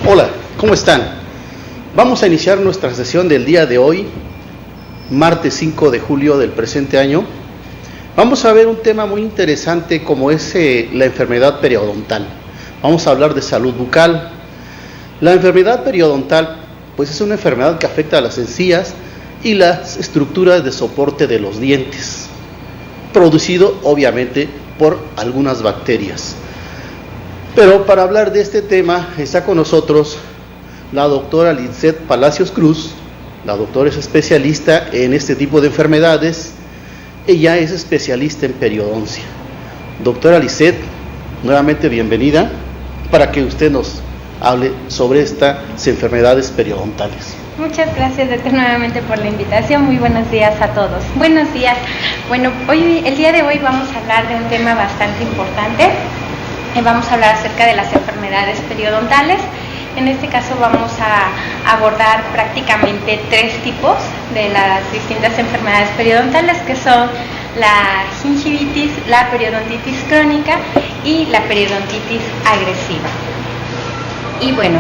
Hola, ¿cómo están? Vamos a iniciar nuestra sesión del día de hoy, martes 5 de julio del presente año. Vamos a ver un tema muy interesante como es la enfermedad periodontal. Vamos a hablar de salud bucal. La enfermedad periodontal pues es una enfermedad que afecta a las encías y las estructuras de soporte de los dientes, producido obviamente por algunas bacterias. Pero para hablar de este tema está con nosotros la doctora Lisette Palacios Cruz. La doctora es especialista en este tipo de enfermedades. Ella es especialista en periodoncia. Doctora Lisette, nuevamente bienvenida para que usted nos hable sobre estas enfermedades periodontales. Muchas gracias, doctor, nuevamente por la invitación. Muy buenos días a todos. Buenos días. Bueno, el día de hoy vamos a hablar de un tema bastante importante. Vamos a hablar acerca de las enfermedades periodontales. En este caso vamos a abordar prácticamente 3 tipos de las distintas enfermedades periodontales, que son la gingivitis, la periodontitis crónica y la periodontitis agresiva. Y bueno,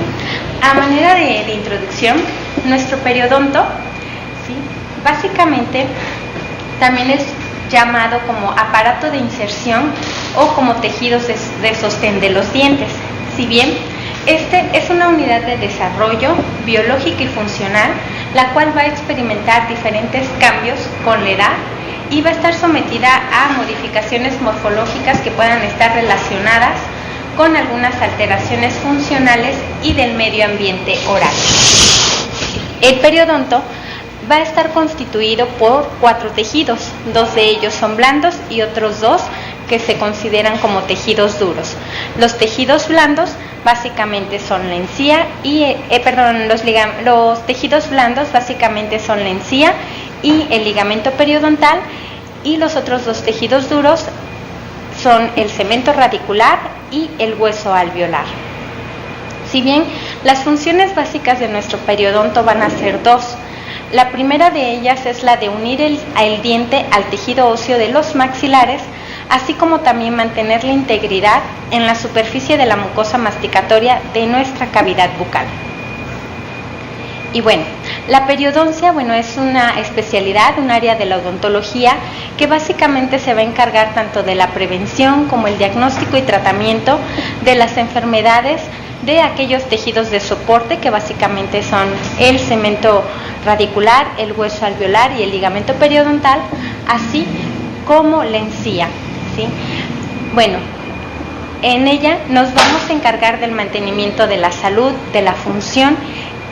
a manera de introducción, nuestro periodonto, ¿sí?, básicamente también es llamado como aparato de inserción o como tejidos de sostén de los dientes. Si bien este es una unidad de desarrollo biológica y funcional, la cual va a experimentar diferentes cambios con la edad y va a estar sometida a modificaciones morfológicas que puedan estar relacionadas con algunas alteraciones funcionales y del medio ambiente oral. El periodonto va a estar constituido por 4 tejidos, 2 de ellos son blandos y otros 2 que se consideran como tejidos duros. Los tejidos blandos básicamente son la encía y, los tejidos blandos básicamente son la encía y el ligamento periodontal, y los otros 2 tejidos duros son el cemento radicular y el hueso alveolar. Si bien las funciones básicas de nuestro periodonto van a ser 2, la primera de ellas es la de unir el diente al tejido óseo de los maxilares, así como también mantener la integridad en la superficie de la mucosa masticatoria de nuestra cavidad bucal. Y bueno, la periodoncia, es una especialidad, un área de la odontología que básicamente se va a encargar tanto de la prevención como el diagnóstico y tratamiento de las enfermedades de aquellos tejidos de soporte que básicamente son el cemento radicular, el hueso alveolar y el ligamento periodontal, así como la encía, ¿sí? Bueno, en ella nos vamos a encargar del mantenimiento de la salud, de la función,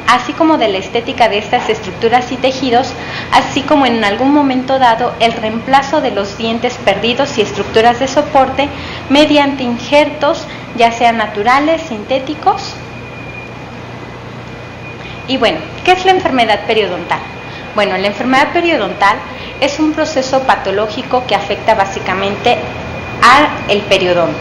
así como de la estética de estas estructuras y tejidos, así como en algún momento dado el reemplazo de los dientes perdidos y estructuras de soporte mediante injertos, ya sean naturales, sintéticos. Y bueno, ¿qué es la enfermedad periodontal? Bueno, la enfermedad periodontal es un proceso patológico que afecta básicamente al periodonto.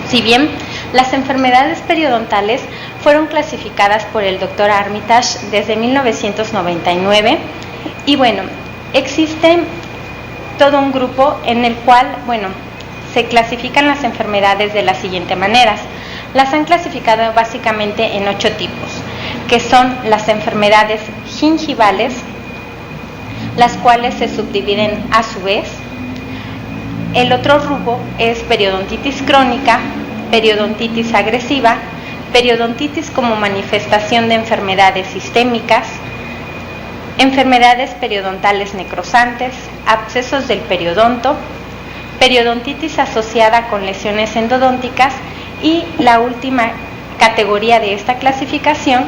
Si bien las enfermedades periodontales fueron clasificadas por el Dr. Armitage desde 1999 y bueno, existe todo un grupo en el cual, se clasifican las enfermedades de la siguiente manera. Las han clasificado básicamente en 8 tipos, que son las enfermedades gingivales, las cuales se subdividen a su vez. El otro grupo es periodontitis crónica, periodontitis agresiva, periodontitis como manifestación de enfermedades sistémicas, enfermedades periodontales necrosantes, abscesos del periodonto, periodontitis asociada con lesiones endodónticas, y la última categoría de esta clasificación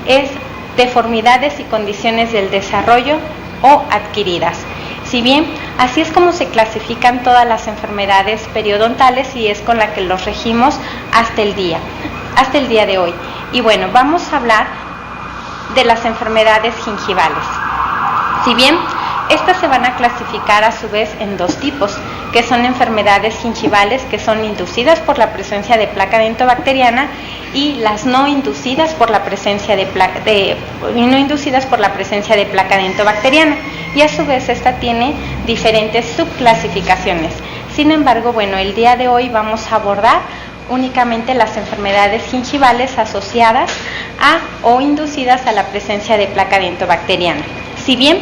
es deformidades y condiciones del desarrollo o adquiridas. Si bien así es como se clasifican todas las enfermedades periodontales y es con la que los regimos hasta el día de hoy. Y bueno, vamos a hablar de las enfermedades gingivales. Si bien Estas se van a clasificar a su vez en dos tipos, que son enfermedades gingivales que son inducidas por la presencia de placa dentobacteriana y las no inducidas por la presencia de placa dentobacteriana. Y a su vez esta tiene diferentes subclasificaciones. Sin embargo, el día de hoy vamos a abordar únicamente las enfermedades gingivales asociadas a o inducidas a la presencia de placa dentobacteriana. Si bien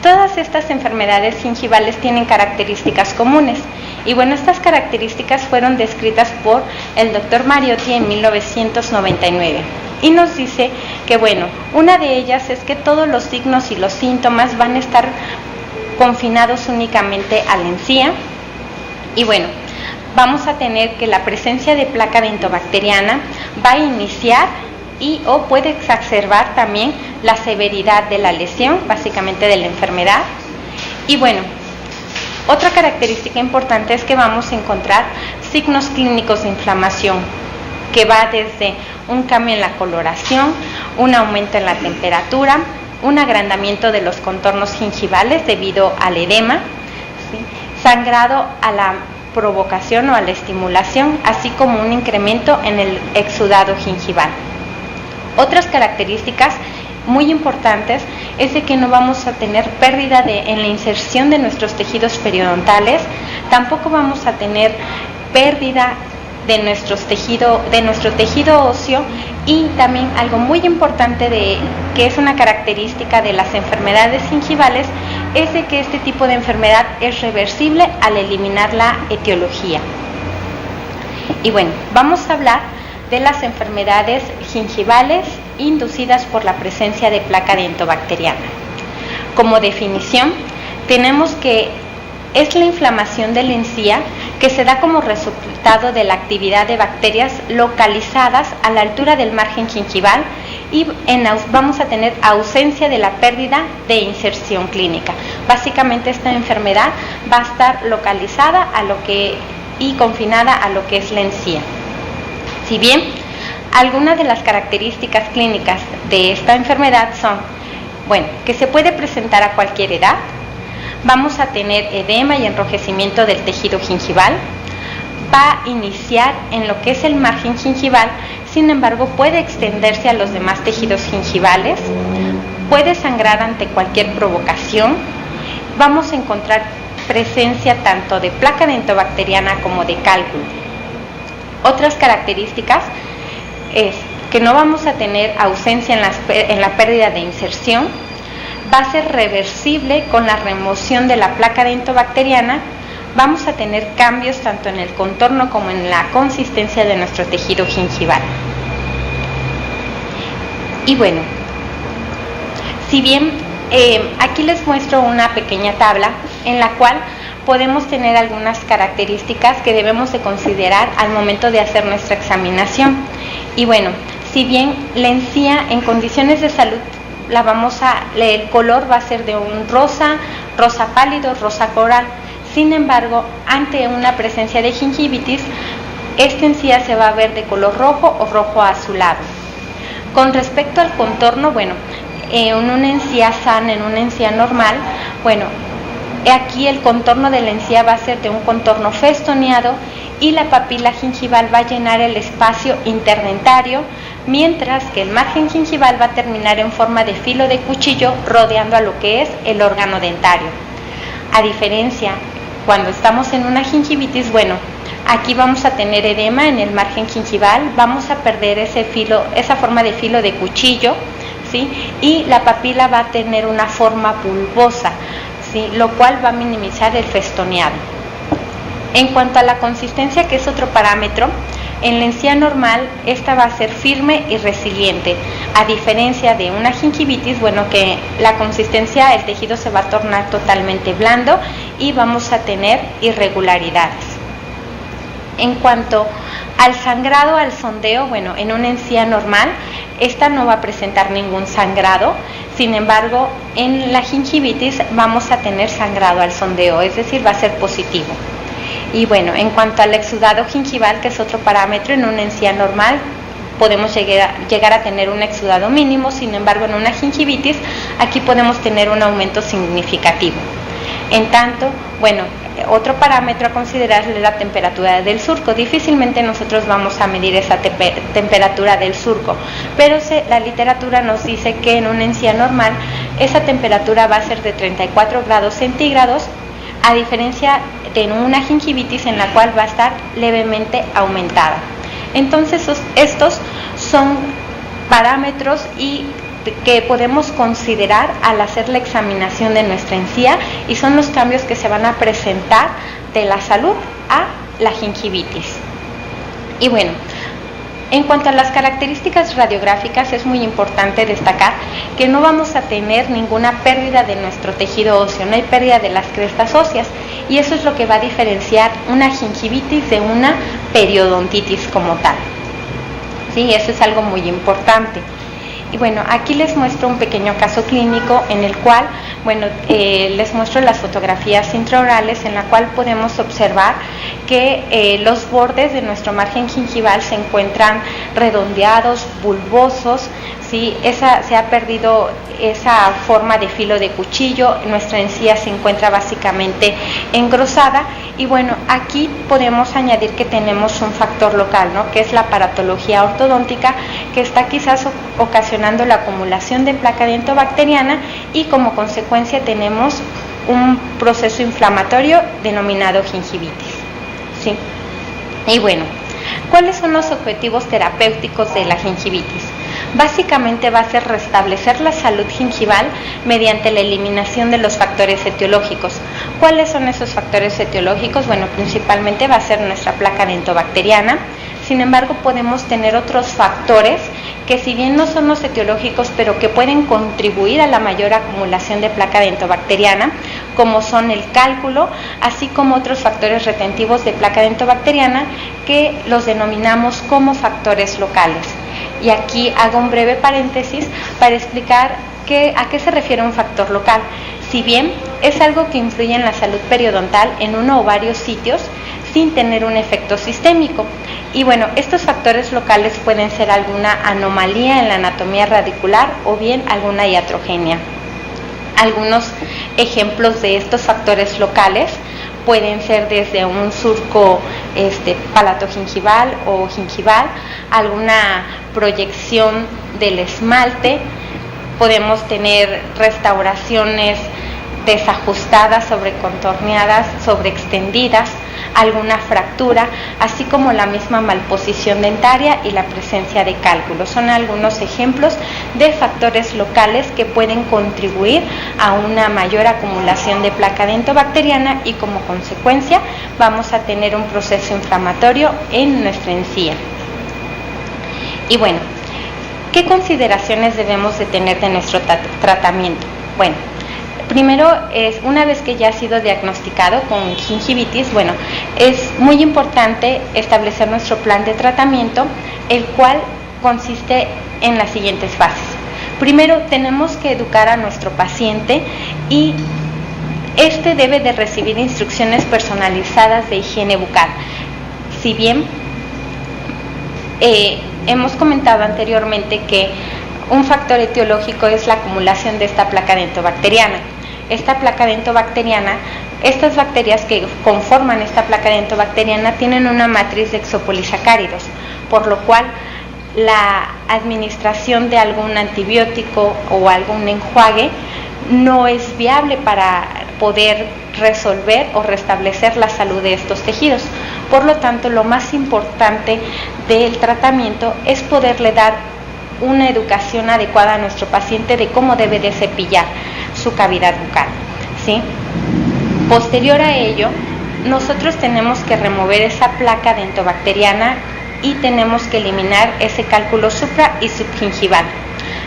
todas estas enfermedades gingivales tienen características comunes, y estas características fueron descritas por el doctor Mariotti en 1999. Y nos dice que una de ellas es que todos los signos y los síntomas van a estar confinados únicamente a la encía. Y vamos a tener que la presencia de placa dentobacteriana va a iniciar o puede exacerbar también la severidad de la lesión, básicamente de la enfermedad. Y otra característica importante es que vamos a encontrar signos clínicos de inflamación, que va desde un cambio en la coloración, un aumento en la temperatura, un agrandamiento de los contornos gingivales debido al edema, ¿sí?, sangrado a la provocación o a la estimulación, así como un incremento en el exudado gingival. Otras características muy importantes es de que no vamos a tener pérdida en la inserción de nuestros tejidos periodontales, tampoco vamos a tener pérdida de nuestro tejido óseo, y también algo muy importante que es una característica de las enfermedades gingivales es de que este tipo de enfermedad es reversible al eliminar la etiología. Y vamos a hablar de las enfermedades gingivales inducidas por la presencia de placa dentobacteriana. Como definición, tenemos que es la inflamación de la encía que se da como resultado de la actividad de bacterias localizadas a la altura del margen gingival, y vamos a tener ausencia de la pérdida de inserción clínica. Básicamente esta enfermedad va a estar localizada y confinada a lo que es la encía. Si bien algunas de las características clínicas de esta enfermedad son, que se puede presentar a cualquier edad, vamos a tener edema y enrojecimiento del tejido gingival, va a iniciar en lo que es el margen gingival, sin embargo puede extenderse a los demás tejidos gingivales, puede sangrar ante cualquier provocación, vamos a encontrar presencia tanto de placa dentobacteriana como de cálculo. Otras características es que no vamos a tener ausencia en la pérdida de inserción, va a ser reversible con la remoción de la placa dentobacteriana, vamos a tener cambios tanto en el contorno como en la consistencia de nuestro tejido gingival. Y si bien aquí les muestro una pequeña tabla en la cual podemos tener algunas características que debemos de considerar al momento de hacer nuestra examinación. Y si bien la encía en condiciones de salud el color va a ser de un rosa pálido, rosa coral. Sin embargo, ante una presencia de gingivitis, esta encía se va a ver de color rojo o rojo azulado. Con respecto al contorno, en una encía sana, en una encía normal, aquí el contorno de la encía va a ser de un contorno festoneado y la papila gingival va a llenar el espacio interdentario, mientras que el margen gingival va a terminar en forma de filo de cuchillo rodeando a lo que es el órgano dentario. A diferencia, cuando estamos en una gingivitis, aquí vamos a tener edema en el margen gingival, vamos a perder esa forma de filo de cuchillo, ¿sí?, y la papila va a tener una forma bulbosa, ¿sí?, lo cual va a minimizar el festoneado. En cuanto a la consistencia, que es otro parámetro, en la encía normal esta va a ser firme y resiliente, a diferencia de una gingivitis, que la consistencia, el tejido se va a tornar totalmente blando y vamos a tener irregularidades. En cuanto al sangrado, al sondeo, en una encía normal esta no va a presentar ningún sangrado, sin embargo en la gingivitis vamos a tener sangrado al sondeo, es decir, va a ser positivo. Y en cuanto al exudado gingival, que es otro parámetro, en una encía normal podemos llegar a tener un exudado mínimo. Sin embargo, en una gingivitis aquí podemos tener un aumento significativo. En tanto, bueno, otro parámetro a considerar es la temperatura del surco. Difícilmente nosotros vamos a medir esa temperatura del surco, pero la literatura nos dice que en una encía normal esa temperatura va a ser de 34 grados centígrados, a diferencia de una gingivitis en la cual va a estar levemente aumentada. Entonces estos son parámetros que podemos considerar al hacer la examinación de nuestra encía, y son los cambios que se van a presentar de la salud a la gingivitis. Y bueno, en cuanto a las características radiográficas, es muy importante destacar que no vamos a tener ninguna pérdida de nuestro tejido óseo, no hay pérdida de las crestas óseas, y eso es lo que va a diferenciar una gingivitis de una periodontitis como tal. Sí, eso es algo muy importante. Y bueno, aquí les muestro un pequeño caso clínico en el cual, bueno, les muestro las fotografías intraorales, en la cual podemos observar que los bordes de nuestro margen gingival se encuentran redondeados, bulbosos, ¿sí? Se ha perdido esa forma de filo de cuchillo, nuestra encía se encuentra básicamente engrosada, y bueno, aquí podemos añadir que tenemos un factor local, ¿no? Que es la paratología ortodóntica, que está quizás ocasionando la acumulación de placa dentobacteriana, y como consecuencia tenemos un proceso inflamatorio denominado gingivitis, ¿sí? Y bueno, ¿cuáles son los objetivos terapéuticos de la gingivitis? Básicamente va a ser restablecer la salud gingival mediante la eliminación de los factores etiológicos. ¿Cuáles son esos factores etiológicos? Bueno, principalmente va a ser nuestra placa dentobacteriana. Sin embargo, podemos tener otros factores que, si bien no son los etiológicos, pero que pueden contribuir a la mayor acumulación de placa dentobacteriana, como son el cálculo, así como otros factores retentivos de placa dentobacteriana que los denominamos como factores locales. Y aquí hago un breve paréntesis para explicar a qué se refiere un factor local. Si bien es algo que influye en la salud periodontal en uno o varios sitios, sin tener un efecto sistémico. Y bueno, estos factores locales pueden ser alguna anomalía en la anatomía radicular o bien alguna iatrogenia. Algunos ejemplos de estos factores locales pueden ser desde un surco palatogingival o gingival, alguna proyección del esmalte, podemos tener restauraciones desajustadas, sobrecontorneadas, sobreextendidas, alguna fractura, así como la misma malposición dentaria y la presencia de cálculos. Son algunos ejemplos de factores locales que pueden contribuir a una mayor acumulación de placa dentobacteriana, y como consecuencia vamos a tener un proceso inflamatorio en nuestra encía. Y bueno, ¿qué consideraciones debemos de tener de nuestro tratamiento? Bueno, primero, una vez que ya ha sido diagnosticado con gingivitis, bueno, es muy importante establecer nuestro plan de tratamiento, el cual consiste en las siguientes fases. Primero, tenemos que educar a nuestro paciente, y debe de recibir instrucciones personalizadas de higiene bucal. Si bien hemos comentado anteriormente que un factor etiológico es la acumulación de esta placa dentobacteriana. Esta placa dentobacteriana, estas bacterias que conforman esta placa dentobacteriana tienen una matriz de exopolisacáridos, por lo cual la administración de algún antibiótico o algún enjuague no es viable para poder resolver o restablecer la salud de estos tejidos. Por lo tanto, lo más importante del tratamiento es poderle dar una educación adecuada a nuestro paciente de cómo debe de cepillar su cavidad bucal, ¿sí? Posterior a ello, nosotros tenemos que remover esa placa dentobacteriana y tenemos que eliminar ese cálculo supra y subgingival.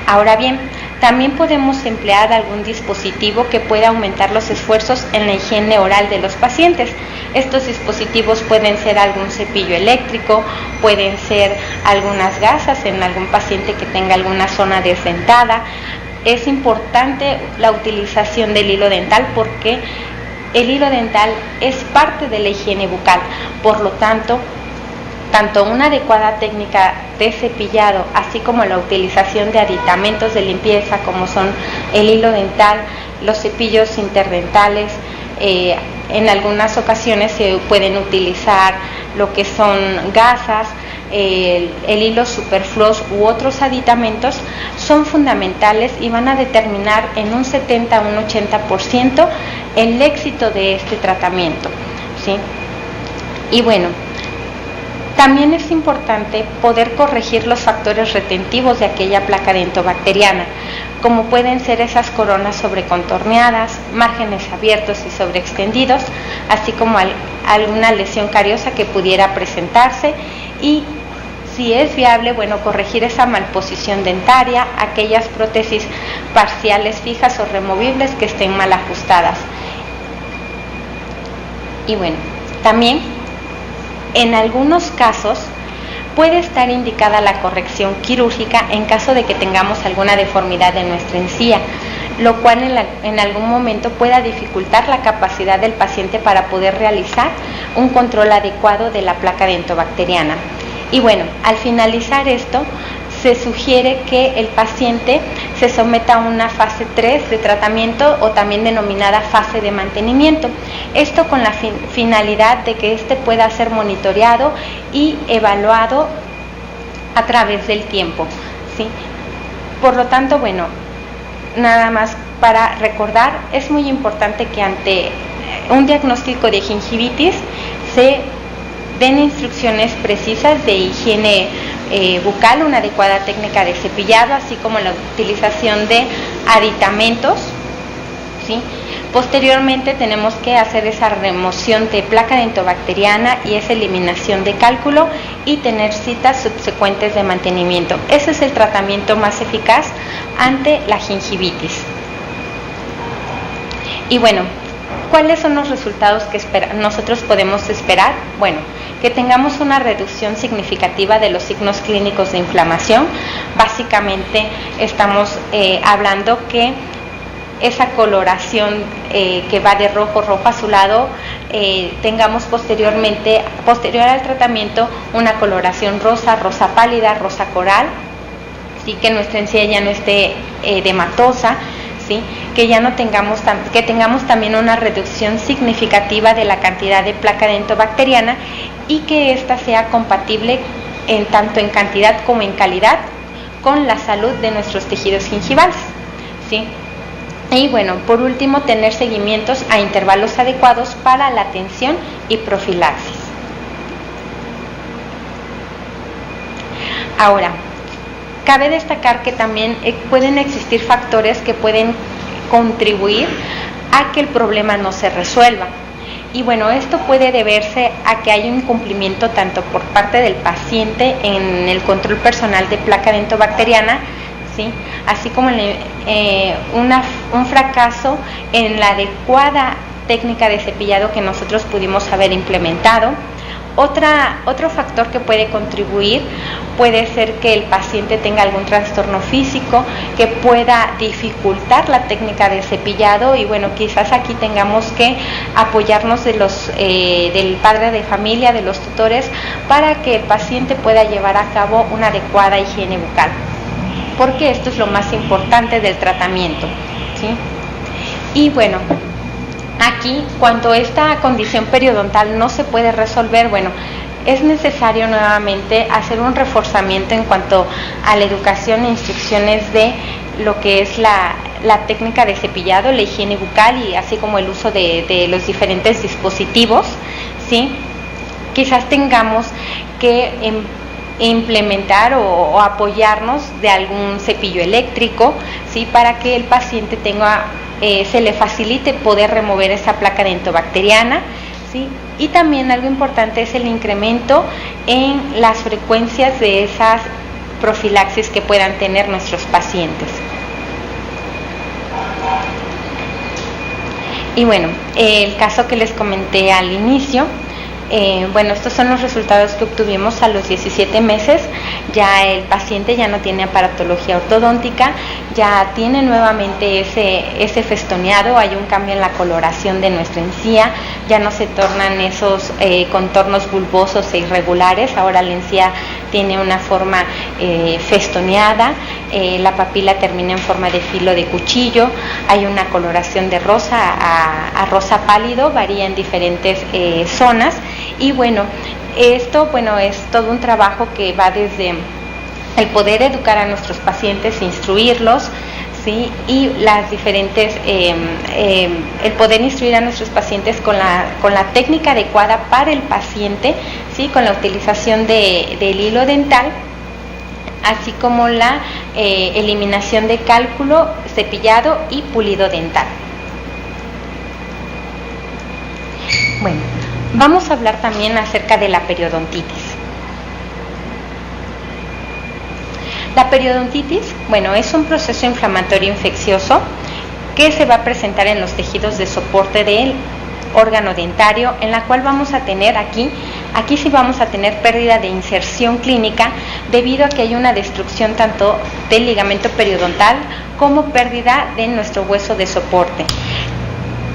Ahora bien, también podemos emplear algún dispositivo que pueda aumentar los esfuerzos en la higiene oral de los pacientes. Estos dispositivos pueden ser algún cepillo eléctrico, pueden ser algunas gasas en algún paciente que tenga alguna zona desdentada. Es importante la utilización del hilo dental, porque el hilo dental es parte de la higiene bucal. Por lo tanto, tanto una adecuada técnica de cepillado, así como la utilización de aditamentos de limpieza como son el hilo dental, los cepillos interdentales. En algunas ocasiones se pueden utilizar lo que son gasas, el hilo superfluos u otros aditamentos. Son fundamentales y van a determinar en un 70 a un 80% el éxito de este tratamiento, ¿sí? Y bueno, también es importante poder corregir los factores retentivos de aquella placa dentobacteriana, como pueden ser esas coronas sobrecontorneadas, márgenes abiertos y sobreextendidos, así como alguna lesión cariosa que pudiera presentarse, y si es viable, bueno, corregir esa malposición dentaria, aquellas prótesis parciales fijas o removibles que estén mal ajustadas. Y bueno, también en algunos casos puede estar indicada la corrección quirúrgica en caso de que tengamos alguna deformidad en nuestra encía, lo cual en algún momento pueda dificultar la capacidad del paciente para poder realizar un control adecuado de la placa dentobacteriana. Y bueno, al finalizar esto, se sugiere que el paciente se someta a una fase 3 de tratamiento, o también denominada fase de mantenimiento. Esto con la finalidad de que éste pueda ser monitoreado y evaluado a través del tiempo, ¿sí? Por lo tanto, bueno, nada más para recordar, es muy importante que ante un diagnóstico de gingivitis se den instrucciones precisas de higiene bucal, una adecuada técnica de cepillado, así como la utilización de aditamentos, ¿sí? Posteriormente tenemos que hacer esa remoción de placa dentobacteriana y esa eliminación de cálculo, y tener citas subsecuentes de mantenimiento. Ese es el tratamiento más eficaz ante la gingivitis. Y bueno, ¿cuáles son los resultados que nosotros podemos esperar? Bueno, que tengamos una reducción significativa de los signos clínicos de inflamación. Básicamente estamos hablando que esa coloración que va de rojo azulado, tengamos posterior al tratamiento una coloración rosa pálida, rosa coral, ¿sí? Que nuestra encía ya no esté edematosa, ¿sí? Que tengamos también una reducción significativa de la cantidad de placa dentobacteriana, y que ésta sea compatible tanto en cantidad como en calidad con la salud de nuestros tejidos gingivales, ¿sí? Y bueno, por último, tener seguimientos a intervalos adecuados para la atención y profilaxis. Ahora, cabe destacar que también pueden existir factores que pueden contribuir a que el problema no se resuelva. Y bueno, esto puede deberse a que hay un incumplimiento tanto por parte del paciente en el control personal de placa dentobacteriana, ¿sí? Así como un fracaso en la adecuada técnica de cepillado que nosotros pudimos haber implementado. Otro factor que puede contribuir puede ser que el paciente tenga algún trastorno físico que pueda dificultar la técnica de cepillado, y bueno, quizás aquí tengamos que apoyarnos del padre de familia, de los tutores, para que el paciente pueda llevar a cabo una adecuada higiene bucal, porque esto es lo más importante del tratamiento, ¿sí? Y bueno, aquí, cuando esta condición periodontal no se puede resolver, bueno, es necesario nuevamente hacer un reforzamiento en cuanto a la educación e instrucciones de lo que es la técnica de cepillado, la higiene bucal, y así como el uso de los diferentes dispositivos, ¿sí? Quizás tengamos que implementar o apoyarnos de algún cepillo eléctrico, ¿sí? Para que el paciente se le facilite poder remover esa placa dentobacteriana, ¿sí? Y también algo importante es el incremento en las frecuencias de esas profilaxis que puedan tener nuestros pacientes. Y bueno, el caso que les comenté al inicio, Bueno, estos son los resultados que obtuvimos a los 17 meses. Ya el paciente ya no tiene aparatología ortodóntica, ya tiene nuevamente ese festoneado, hay un cambio en la coloración de nuestra encía, ya no se tornan esos contornos bulbosos e irregulares, ahora la encía tiene una forma festoneada, la papila termina en forma de filo de cuchillo, hay una coloración de rosa a rosa pálido, varía en diferentes zonas. Y bueno, esto es todo un trabajo que va desde el poder educar a nuestros pacientes, instruirlos, ¿sí? Y las diferentes, el poder instruir a nuestros pacientes con la técnica adecuada para el paciente, ¿sí? Con la utilización del hilo dental, así como la eliminación de cálculo, cepillado y pulido dental. Bueno, vamos a hablar también acerca de la periodontitis. La periodontitis, es un proceso inflamatorio infeccioso que se va a presentar en los tejidos de soporte del órgano dentario, en la cual vamos a tener aquí sí vamos a tener pérdida de inserción clínica debido a que hay una destrucción tanto del ligamento periodontal como pérdida de nuestro hueso de soporte.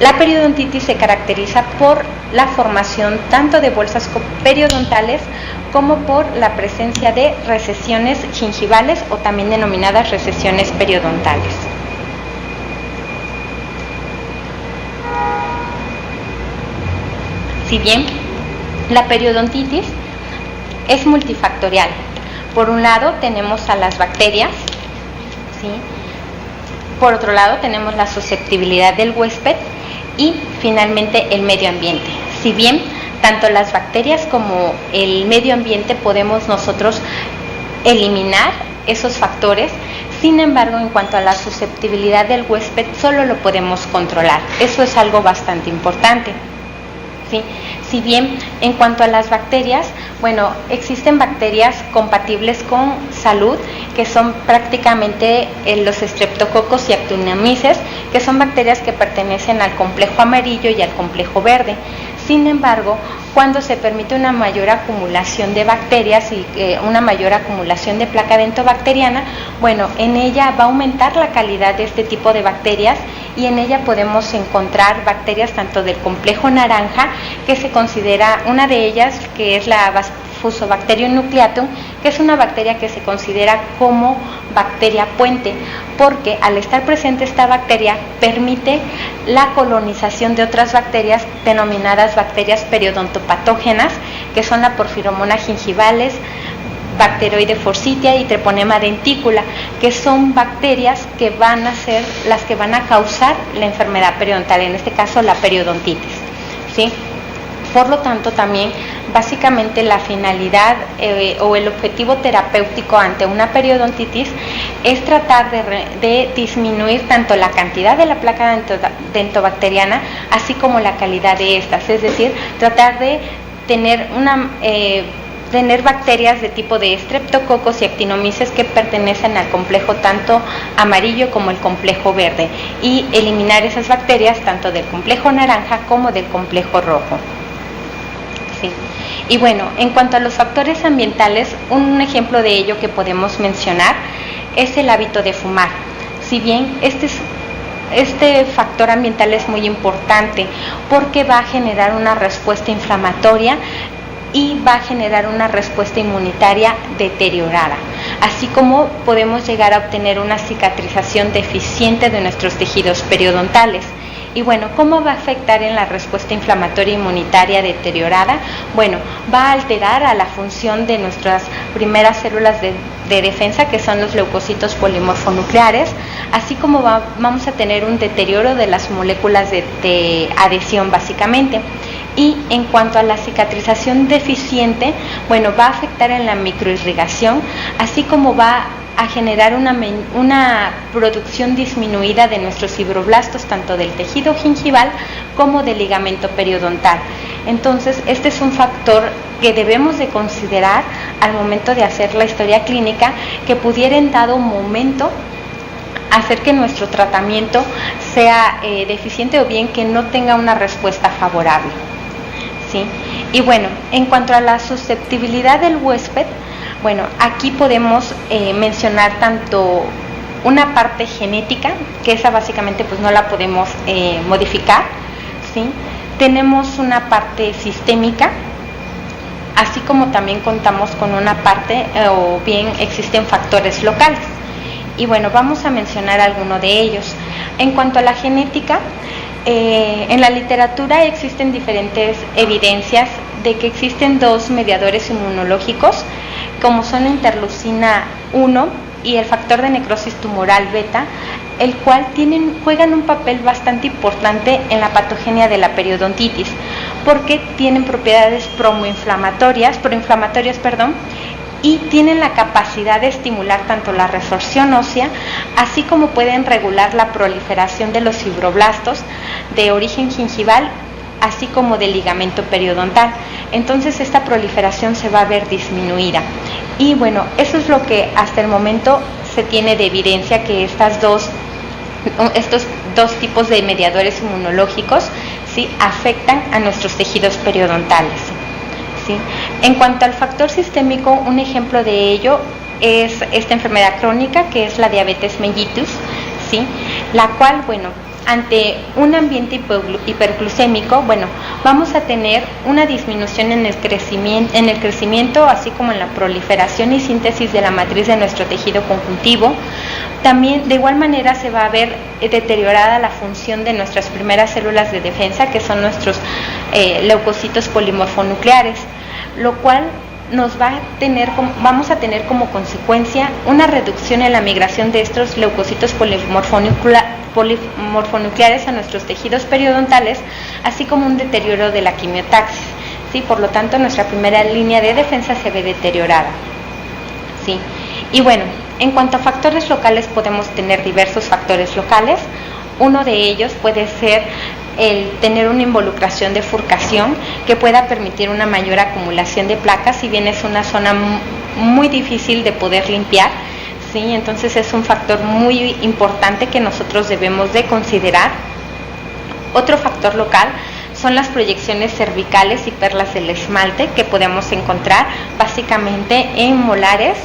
La periodontitis se caracteriza por la formación tanto de bolsas periodontales como por la presencia de recesiones gingivales o también denominadas recesiones periodontales. Si bien la periodontitis es multifactorial, por un lado tenemos a las bacterias, ¿sí? Por otro lado tenemos la susceptibilidad del huésped y finalmente el medio ambiente. Si bien tanto las bacterias como el medio ambiente podemos nosotros eliminar esos factores, sin embargo, en cuanto a la susceptibilidad del huésped, solo lo podemos controlar. Eso es algo bastante importante, ¿sí? Si bien en cuanto a las bacterias, existen bacterias compatibles con salud, que son prácticamente los streptococos y actinomyces, que son bacterias que pertenecen al complejo amarillo y al complejo verde. Sin embargo, cuando se permite una mayor acumulación de bacterias y una mayor acumulación de placa dentobacteriana, en ella va a aumentar la calidad de este tipo de bacterias y en ella podemos encontrar bacterias tanto del complejo naranja, que se considera una de ellas, que es la Fusobacterium nucleatum, que es una bacteria que se considera como bacteria puente, porque al estar presente esta bacteria permite la colonización de otras bacterias denominadas bacterias periodontopatógenas, que son la Porphyromonas gingivalis, Bacteroide forsythia y Treponema denticula, que son bacterias que van a ser las que van a causar la enfermedad periodontal, en este caso la periodontitis, ¿sí? Por lo tanto, también básicamente la finalidad o el objetivo terapéutico ante una periodontitis es tratar de disminuir tanto la cantidad de la placa dentobacteriana así como la calidad de estas, es decir, tratar de tener tener bacterias de tipo de streptococos y actinomyces que pertenecen al complejo tanto amarillo como el complejo verde y eliminar esas bacterias tanto del complejo naranja como del complejo rojo. Sí. Y en cuanto a los factores ambientales, un ejemplo de ello que podemos mencionar es el hábito de fumar. Si bien este factor ambiental es muy importante porque va a generar una respuesta inflamatoria y va a generar una respuesta inmunitaria deteriorada, así como podemos llegar a obtener una cicatrización deficiente de nuestros tejidos periodontales. Y ¿cómo va a afectar en la respuesta inflamatoria inmunitaria deteriorada? Va a alterar a la función de nuestras primeras células de defensa, que son los leucocitos polimorfonucleares, así como vamos a tener un deterioro de las moléculas de adhesión básicamente. Y en cuanto a la cicatrización deficiente, va a afectar en la microirrigación, así como va a generar una producción disminuida de nuestros fibroblastos, tanto del tejido gingival como del ligamento periodontal. Entonces, este es un factor que debemos de considerar al momento de hacer la historia clínica, que pudiera en dado momento hacer que nuestro tratamiento sea deficiente o bien que no tenga una respuesta favorable, ¿sí? Y bueno, en cuanto a la susceptibilidad del huésped, bueno, aquí podemos mencionar tanto una parte genética, que esa básicamente pues no la podemos modificar, ¿sí? Tenemos una parte sistémica, así como también contamos con una parte o bien existen factores locales. Y bueno, vamos a mencionar alguno de ellos. En cuanto a la genética, en la literatura existen diferentes evidencias de que existen dos mediadores inmunológicos, como son la interleucina 1 y el factor de necrosis tumoral beta, el cual juegan un papel bastante importante en la patogenia de la periodontitis, porque tienen propiedades proinflamatorias, y tienen la capacidad de estimular tanto la resorción ósea, así como pueden regular la proliferación de los fibroblastos de origen gingival, así como del ligamento periodontal. Entonces esta proliferación se va a ver disminuida. Y bueno, eso es lo que hasta el momento se tiene de evidencia, que estos dos tipos de mediadores inmunológicos, ¿sí?, afectan a nuestros tejidos periodontales, ¿sí? En cuanto al factor sistémico, un ejemplo de ello es esta enfermedad crónica, que es la diabetes mellitus, ¿sí?, la cual, bueno, ante un ambiente hiperglucémico, bueno, vamos a tener una disminución en el crecimiento, así como en la proliferación y síntesis de la matriz de nuestro tejido conjuntivo. También, de igual manera, se va a ver deteriorada la función de nuestras primeras células de defensa, que son nuestros leucocitos polimorfonucleares, lo cual vamos a tener como consecuencia una reducción en la migración de estos leucocitos polimorfonucleares a nuestros tejidos periodontales, así como un deterioro de la quimiotaxis, ¿sí? Por lo tanto, nuestra primera línea de defensa se ve deteriorada, ¿sí? Y bueno, en cuanto a factores locales, podemos tener diversos factores locales. Uno de ellos puede ser el tener una involucración de furcación, que pueda permitir una mayor acumulación de placas, si bien es una zona muy difícil de poder limpiar, ¿sí? Entonces es un factor muy importante que nosotros debemos de considerar. Otro factor local son las proyecciones cervicales y perlas del esmalte, que podemos encontrar básicamente en molares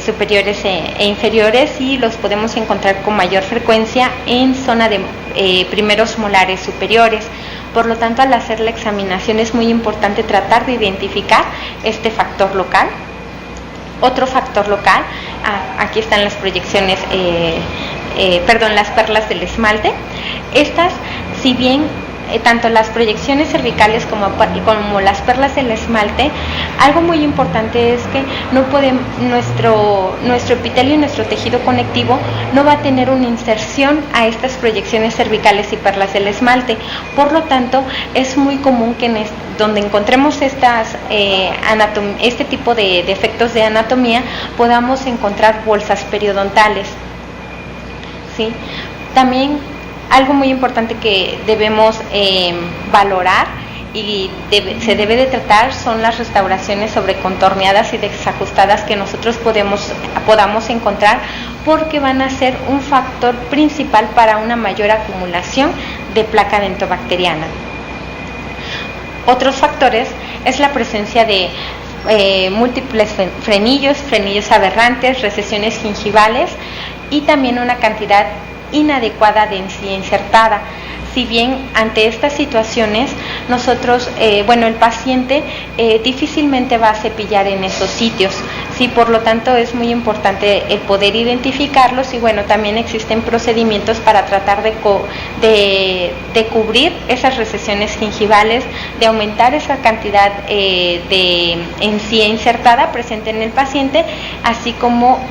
superiores e inferiores, y los podemos encontrar con mayor frecuencia en zona de primeros molares superiores. Por lo tanto, al hacer la examinación es muy importante tratar de identificar este factor local. Otro factor local, aquí están las proyecciones, las perlas del esmalte. Estas, si bien tanto las proyecciones cervicales como las perlas del esmalte, algo muy importante es que nuestro epitelio y nuestro tejido conectivo no va a tener una inserción a estas proyecciones cervicales y perlas del esmalte. Por lo tanto, es muy común que donde encontremos este tipo de defectos de anatomía, podamos encontrar bolsas periodontales, ¿sí? También algo muy importante que debemos valorar y se debe de tratar son las restauraciones sobrecontorneadas y desajustadas que nosotros podamos encontrar, porque van a ser un factor principal para una mayor acumulación de placa dentobacteriana. Otros factores es la presencia de múltiples frenillos aberrantes, recesiones gingivales y también una cantidad inadecuada de encía insertada. Si bien ante estas situaciones nosotros, el paciente difícilmente va a cepillar en esos sitios, ¿sí? Por lo tanto es muy importante el poder identificarlos, y bueno, también existen procedimientos para tratar de cubrir esas recesiones gingivales, de aumentar esa cantidad de encía insertada presente en el paciente, así como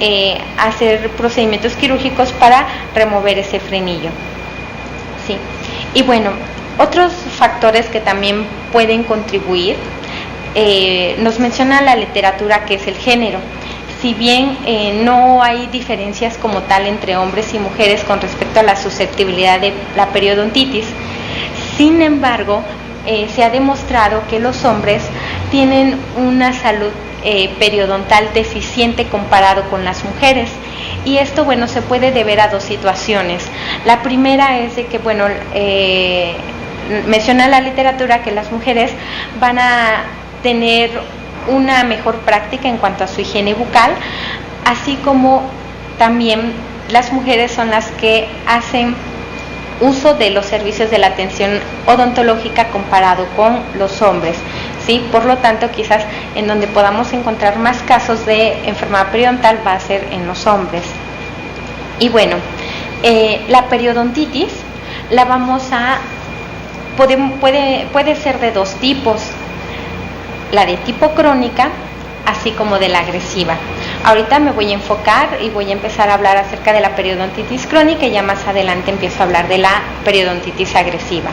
hacer procedimientos quirúrgicos para remover ese frenillo, ¿sí? Y bueno, otros factores que también pueden contribuir, nos menciona la literatura, que es el género. Si bien no hay diferencias como tal entre hombres y mujeres con respecto a la susceptibilidad de la periodontitis, sin embargo, se ha demostrado que los hombres tienen una salud periodontal deficiente comparado con las mujeres, y esto, se puede deber a dos situaciones. La primera es de que, menciona la literatura que las mujeres van a tener una mejor práctica en cuanto a su higiene bucal, así como también las mujeres son las que hacen uso de los servicios de la atención odontológica comparado con los hombres, ¿sí? Por lo tanto, quizás en donde podamos encontrar más casos de enfermedad periodontal va a ser en los hombres. Y bueno, la periodontitis la puede ser de dos tipos, la de tipo crónica, así como de la agresiva. Ahorita me voy a enfocar y voy a empezar a hablar acerca de la periodontitis crónica y ya más adelante empiezo a hablar de la periodontitis agresiva.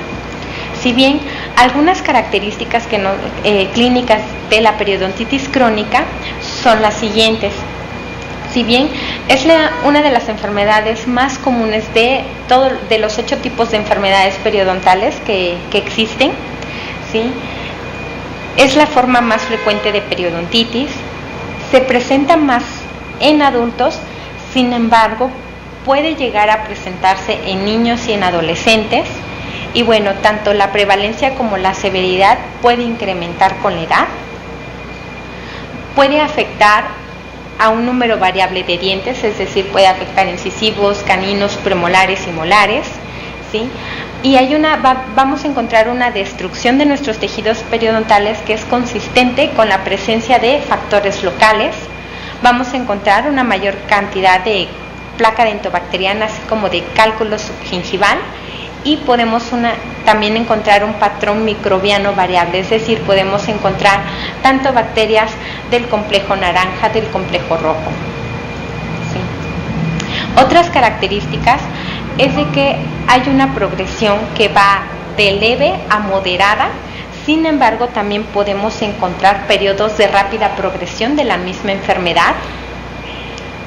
Si bien algunas características clínicas de la periodontitis crónica son las siguientes. Si bien es una de las enfermedades más comunes de los 8 tipos de enfermedades periodontales que existen, ¿sí? Es la forma más frecuente de periodontitis, se presenta más en adultos, sin embargo, puede llegar a presentarse en niños y en adolescentes, y bueno, tanto la prevalencia como la severidad puede incrementar con la edad, puede afectar a un número variable de dientes, es decir, puede afectar incisivos, caninos, premolares y molares, ¿sí? Y vamos a encontrar una destrucción de nuestros tejidos periodontales que es consistente con la presencia de factores locales. Vamos a encontrar una mayor cantidad de placa dentobacteriana, así como de cálculo subgingival, y podemos también encontrar un patrón microbiano variable, es decir, podemos encontrar tanto bacterias del complejo naranja, del complejo rojo, ¿sí? Otras características es de que hay una progresión que va de leve a moderada, sin embargo también podemos encontrar periodos de rápida progresión de la misma enfermedad,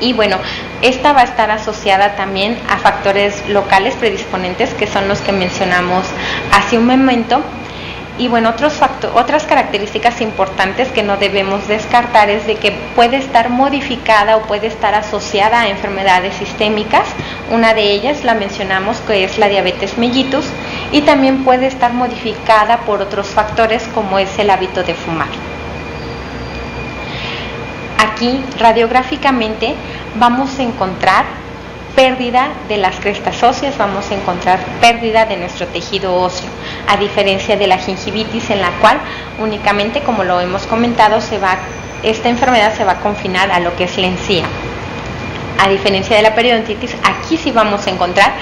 y bueno, esta va a estar asociada también a factores locales predisponentes, que son los que mencionamos hace un momento. Y bueno, otras características importantes que no debemos descartar es de que puede estar modificada o puede estar asociada a enfermedades sistémicas. Una de ellas la mencionamos, que es la diabetes mellitus, y también puede estar modificada por otros factores como es el hábito de fumar. Aquí radiográficamente vamos a encontrar pérdida de las crestas óseas, vamos a encontrar pérdida de nuestro tejido óseo, a diferencia de la gingivitis, en la cual únicamente, como lo hemos comentado, esta enfermedad se va a confinar a lo que es la encía. A diferencia de la periodontitis, aquí sí vamos a encontrar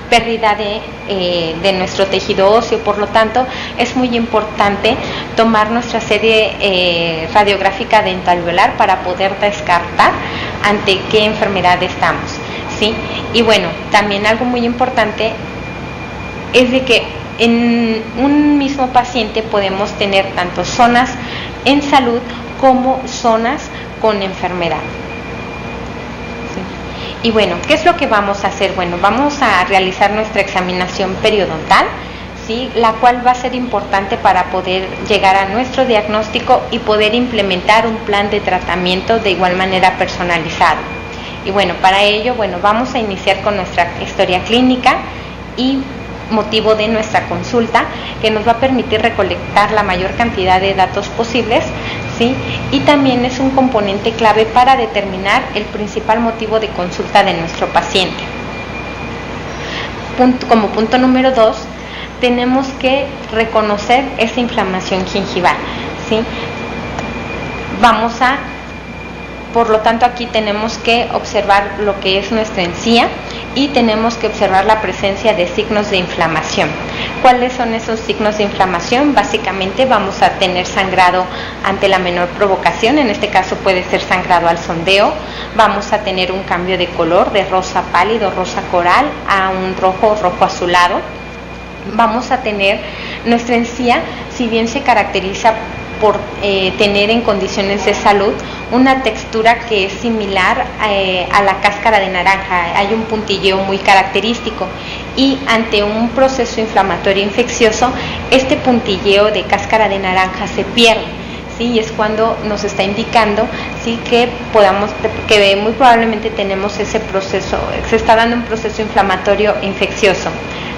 pérdida de nuestro tejido óseo, por lo tanto es muy importante tomar nuestra serie radiográfica dentalveolar para poder descartar ante qué enfermedad estamos, ¿sí? Y bueno, también algo muy importante es de que en un mismo paciente podemos tener tanto zonas en salud como zonas con enfermedad. Y bueno, ¿qué es lo que vamos a hacer? Bueno, vamos a realizar nuestra examinación periodontal, ¿sí? La cual va a ser importante para poder llegar a nuestro diagnóstico y poder implementar un plan de tratamiento de igual manera personalizado. Y bueno, para ello, vamos a iniciar con nuestra historia clínica y motivo de nuestra consulta, que nos va a permitir recolectar la mayor cantidad de datos posibles, ¿sí? Y también es un componente clave para determinar el principal motivo de consulta de nuestro paciente. Como punto número 2, tenemos que reconocer esa inflamación gingival, ¿sí? Por lo tanto, aquí tenemos que observar lo que es nuestra encía y tenemos que observar la presencia de signos de inflamación. ¿Cuáles son esos signos de inflamación? Básicamente vamos a tener sangrado ante la menor provocación, en este caso puede ser sangrado al sondeo, vamos a tener un cambio de color de rosa pálido, rosa coral, a un rojo azulado. Vamos a tener nuestra encía, si bien se caracteriza por tener en condiciones de salud una textura que es similar a la cáscara de naranja, hay un puntilleo muy característico, y ante un proceso inflamatorio infeccioso, este puntilleo de cáscara de naranja se pierde, ¿sí? Y es cuando nos está indicando, ¿sí?, que muy probablemente tenemos ese proceso, se está dando un proceso inflamatorio infeccioso.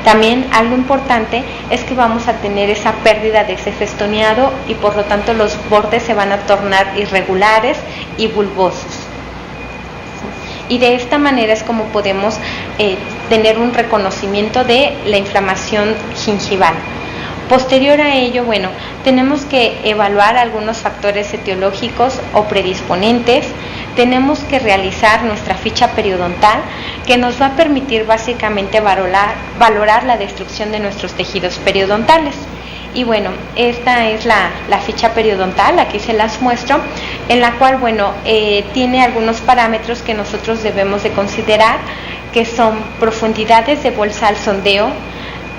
También algo importante es que vamos a tener esa pérdida de ese festoneado y por lo tanto los bordes se van a tornar irregulares y bulbosos. Y de esta manera es como podemos tener un reconocimiento de la inflamación gingival. Posterior a ello, bueno, tenemos que evaluar algunos factores etiológicos o predisponentes. Tenemos que realizar nuestra ficha periodontal, que nos va a permitir básicamente valorar la destrucción de nuestros tejidos periodontales. Y bueno, esta es la ficha periodontal, aquí se las muestro, en la cual, bueno, tiene algunos parámetros que nosotros debemos de considerar, que son profundidades de bolsa al sondeo,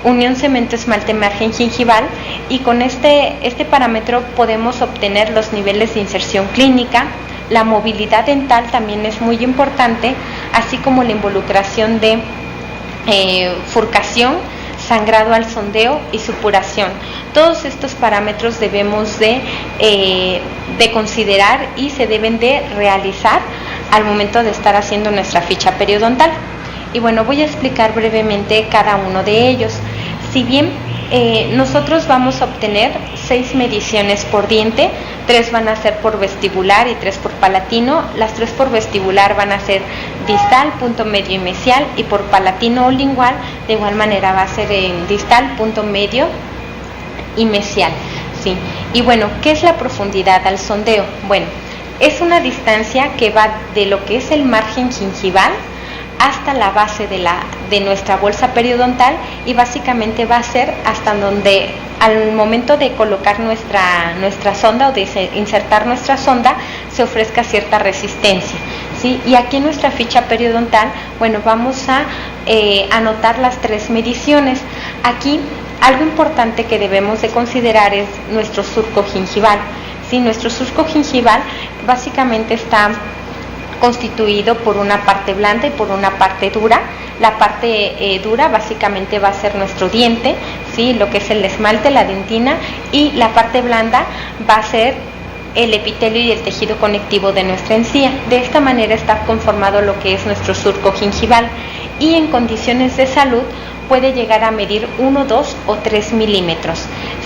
unión cemento esmalte margen gingival, y con este parámetro podemos obtener los niveles de inserción clínica. La movilidad dental también es muy importante, así como la involucración de furcación, sangrado al sondeo y supuración. Todos estos parámetros debemos de considerar y se deben de realizar al momento de estar haciendo nuestra ficha periodontal. Y bueno, voy a explicar brevemente cada uno de ellos. Si bien nosotros vamos a obtener 6 mediciones por diente, 3 van a ser por vestibular y 3 por palatino. Las 3 por vestibular van a ser distal, punto medio y mesial, y por palatino o lingual de igual manera va a ser en distal, punto medio y mesial, ¿sí? Y bueno, ¿qué es la profundidad al sondeo? Bueno, es una distancia que va de lo que es el margen gingival hasta la base de nuestra bolsa periodontal, y básicamente va a ser hasta donde al momento de colocar nuestra sonda o de insertar nuestra sonda se ofrezca cierta resistencia, ¿sí? Y aquí en nuestra ficha periodontal, bueno, vamos a anotar las 3 mediciones. Aquí algo importante que debemos de considerar es nuestro surco gingival, ¿sí? Nuestro surco gingival básicamente está constituido por una parte blanda y por una parte dura. La parte dura básicamente va a ser nuestro diente, ¿sí? Lo que es el esmalte, la dentina, y la parte blanda va a ser el epitelio y el tejido conectivo de nuestra encía. De esta manera está conformado lo que es nuestro surco gingival, y en condiciones de salud puede llegar a medir 1, 2 o 3 milímetros.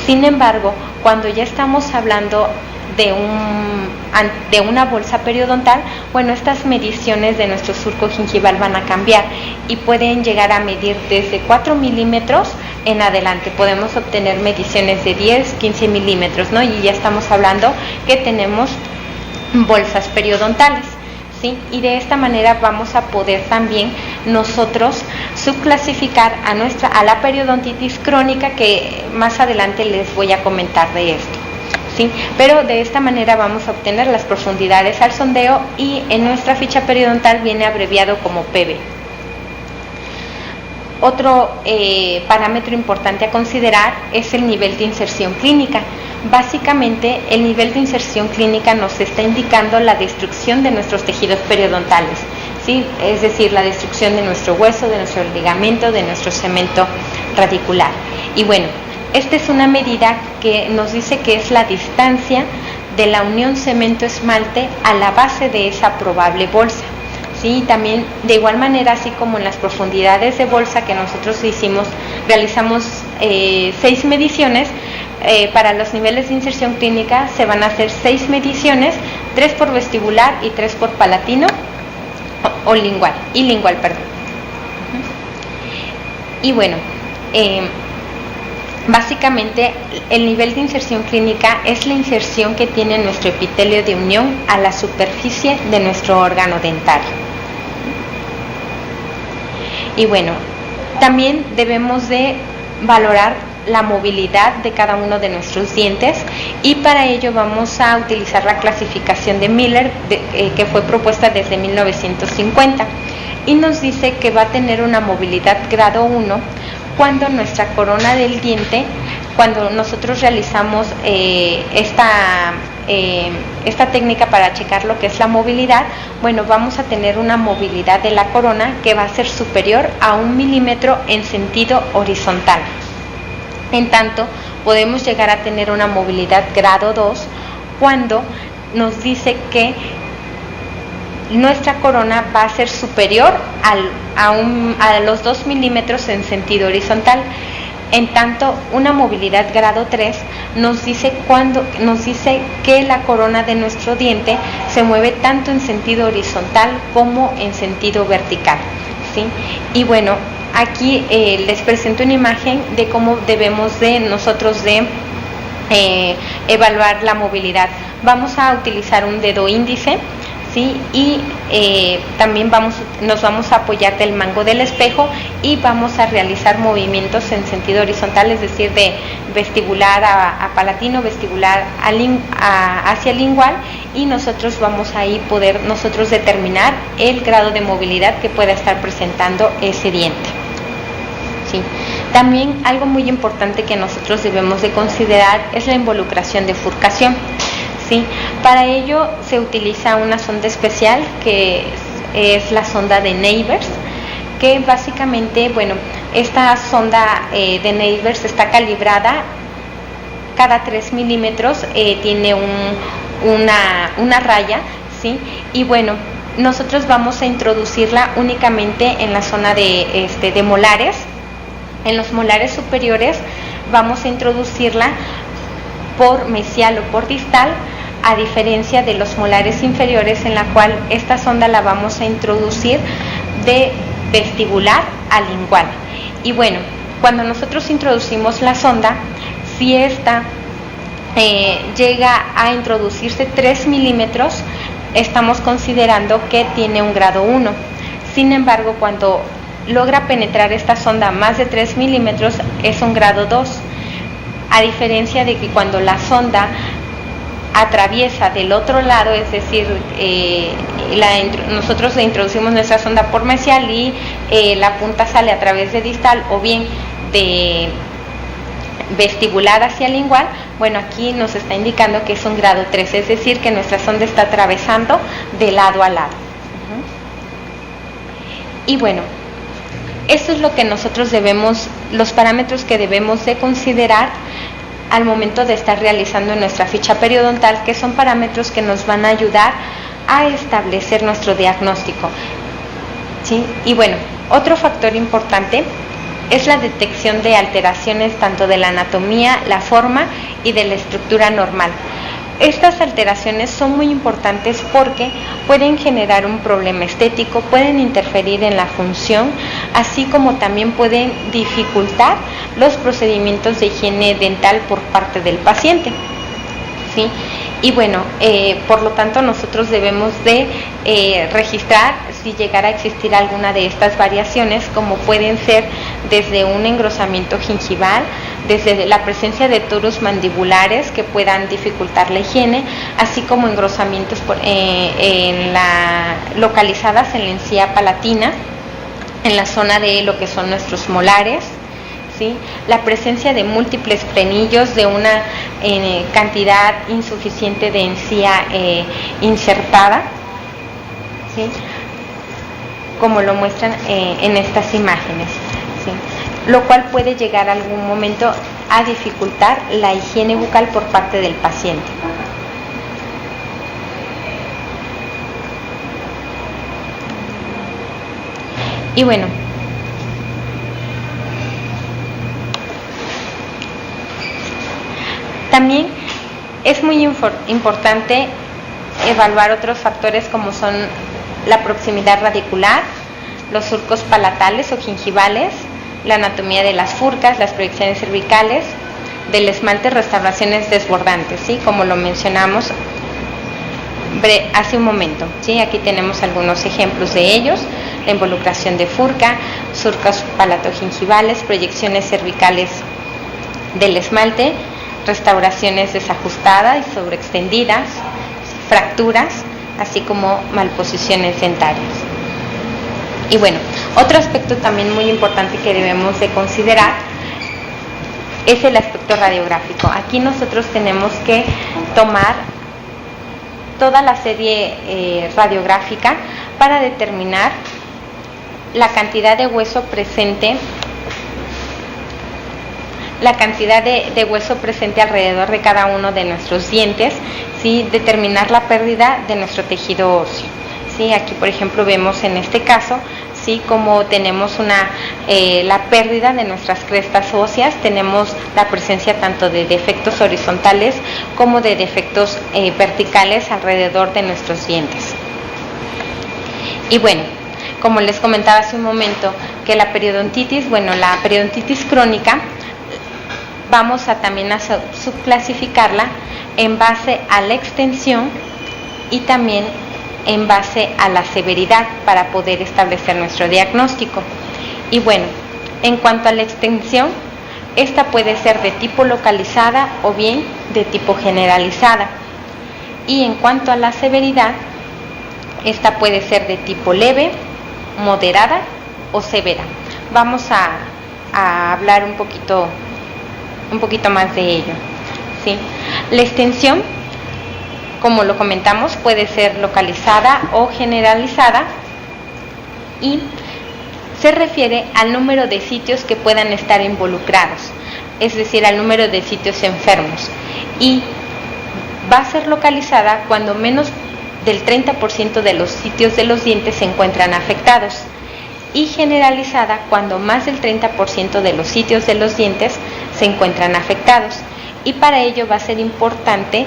Sin embargo, cuando ya estamos hablando de una bolsa periodontal, bueno, estas mediciones de nuestro surco gingival van a cambiar y pueden llegar a medir desde 4 milímetros en adelante. Podemos obtener mediciones de 10, 15 milímetros, ¿no? Y ya estamos hablando que tenemos bolsas periodontales, ¿sí? Y de esta manera vamos a poder también nosotros subclasificar a la periodontitis crónica, que más adelante les voy a comentar de esto, ¿sí? Pero de esta manera vamos a obtener las profundidades al sondeo, y en nuestra ficha periodontal viene abreviado como PB. Otro parámetro importante a considerar es el nivel de inserción clínica. Básicamente, el nivel de inserción clínica nos está indicando la destrucción de nuestros tejidos periodontales, ¿sí? Es decir, la destrucción de nuestro hueso, de nuestro ligamento, de nuestro cemento radicular. Y bueno, esta es una medida que nos dice que es la distancia de la unión cemento-esmalte a la base de esa probable bolsa, ¿sí? También, de igual manera, así como en las profundidades de bolsa que nosotros realizamos 6 mediciones, para los niveles de inserción clínica se van a hacer 6 mediciones, 3 por vestibular y 3 por palatino o lingual, perdón. Y bueno, básicamente el nivel de inserción clínica es la inserción que tiene nuestro epitelio de unión a la superficie de nuestro órgano dentario. Y bueno, también debemos de valorar la movilidad de cada uno de nuestros dientes, y para ello vamos a utilizar la clasificación de Miller que fue propuesta desde 1950, y nos dice que va a tener una movilidad grado 1 cuando nuestra corona del diente, cuando nosotros realizamos esta técnica para checar lo que es la movilidad, bueno, vamos a tener una movilidad de la corona que va a ser superior a 1 milímetro en sentido horizontal. En tanto, podemos llegar a tener una movilidad grado 2 cuando nos dice que nuestra corona va a ser superior a los 2 milímetros en sentido horizontal. En tanto, una movilidad grado 3 nos dice que la corona de nuestro diente se mueve tanto en sentido horizontal como en sentido vertical, ¿sí? Y bueno, aquí les presento una imagen de cómo debemos nosotros evaluar la movilidad. Vamos a utilizar un dedo índice, ¿sí? Y también nos vamos a apoyar del mango del espejo y vamos a realizar movimientos en sentido horizontal, es decir, de vestibular a palatino, vestibular hacia lingual, y nosotros vamos a ahí poder nosotros determinar el grado de movilidad que pueda estar presentando ese diente, ¿sí? También algo muy importante que nosotros debemos de considerar es la involucración de furcación, ¿sí? Para ello se utiliza una sonda especial que es la sonda de Neighbors, que básicamente, bueno, esta sonda de Neighbors está calibrada cada 3 milímetros, tiene una raya, ¿sí? Y bueno, nosotros vamos a introducirla únicamente en la zona de molares. En los molares superiores vamos a introducirla por mesial o por distal, a diferencia de los molares inferiores, en la cual esta sonda la vamos a introducir de vestibular a lingual. Y bueno, cuando nosotros introducimos la sonda, si esta llega a introducirse 3 milímetros, estamos considerando que tiene un grado 1. Sin embargo, cuando logra penetrar esta sonda más de 3 milímetros, es un grado 2. A diferencia de que cuando la sonda atraviesa del otro lado, es decir, nosotros le introducimos nuestra sonda por mesial y la punta sale a través de distal o bien de vestibular hacia lingual, bueno, aquí nos está indicando que es un grado 3, es decir, que nuestra sonda está atravesando de lado a lado. Y bueno, esto es lo que nosotros los parámetros que debemos de considerar al momento de estar realizando nuestra ficha periodontal, que son parámetros que nos van a ayudar a establecer nuestro diagnóstico, ¿sí? Y bueno, otro factor importante es la detección de alteraciones tanto de la anatomía, la forma y de la estructura normal. Estas alteraciones son muy importantes porque pueden generar un problema estético, pueden interferir en la función, así como también pueden dificultar los procedimientos de higiene dental por parte del paciente, ¿sí? Y bueno, por lo tanto nosotros debemos de registrar si llegara a existir alguna de estas variaciones, como pueden ser desde un engrosamiento gingival, desde la presencia de torus mandibulares que puedan dificultar la higiene, así como engrosamientos localizadas en la encía palatina, en la zona de lo que son nuestros molares, ¿sí? La presencia de múltiples frenillos, de una cantidad insuficiente de encía insertada, ¿sí? Como lo muestran en estas imágenes, ¿sí? Lo cual puede llegar a algún momento a dificultar la higiene bucal por parte del paciente. Y bueno, también es muy importante evaluar otros factores como son la proximidad radicular, los surcos palatales o gingivales, la anatomía de las furcas, las proyecciones cervicales, del esmalte, restauraciones desbordantes, ¿sí? Como lo mencionamos hace un momento, ¿sí? Aquí tenemos algunos ejemplos de ellos: la involucración de furca, surcos palatogingivales, proyecciones cervicales del esmalte, restauraciones desajustadas y sobreextendidas, fracturas, así como malposiciones dentarias. Y bueno, otro aspecto también muy importante que debemos de considerar es el aspecto radiográfico. Aquí nosotros tenemos que tomar toda la serie radiográfica para determinar la cantidad de hueso presente, alrededor de cada uno de nuestros dientes, ¿sí? Determinar la pérdida de nuestro tejido óseo, ¿sí? Aquí, por ejemplo, vemos en este caso, ¿sí?, como tenemos la pérdida de nuestras crestas óseas, tenemos la presencia tanto de defectos horizontales como de defectos verticales alrededor de nuestros dientes. Y bueno, como les comentaba hace un momento, que la periodontitis crónica, vamos también a subclasificarla en base a la extensión y también en base a la severidad para poder establecer nuestro diagnóstico. Y bueno, en cuanto a la extensión, esta puede ser de tipo localizada o bien de tipo generalizada. Y en cuanto a la severidad, esta puede ser de tipo leve, moderada o severa. Vamos a hablar un poquito más de ello, ¿sí? La extensión, como lo comentamos, puede ser localizada o generalizada y se refiere al número de sitios que puedan estar involucrados, es decir, al número de sitios enfermos, y va a ser localizada cuando menos del 30% de los sitios de los dientes se encuentran afectados, y generalizada cuando más del 30% de los sitios de los dientes se encuentran afectados. Y para ello va a ser importante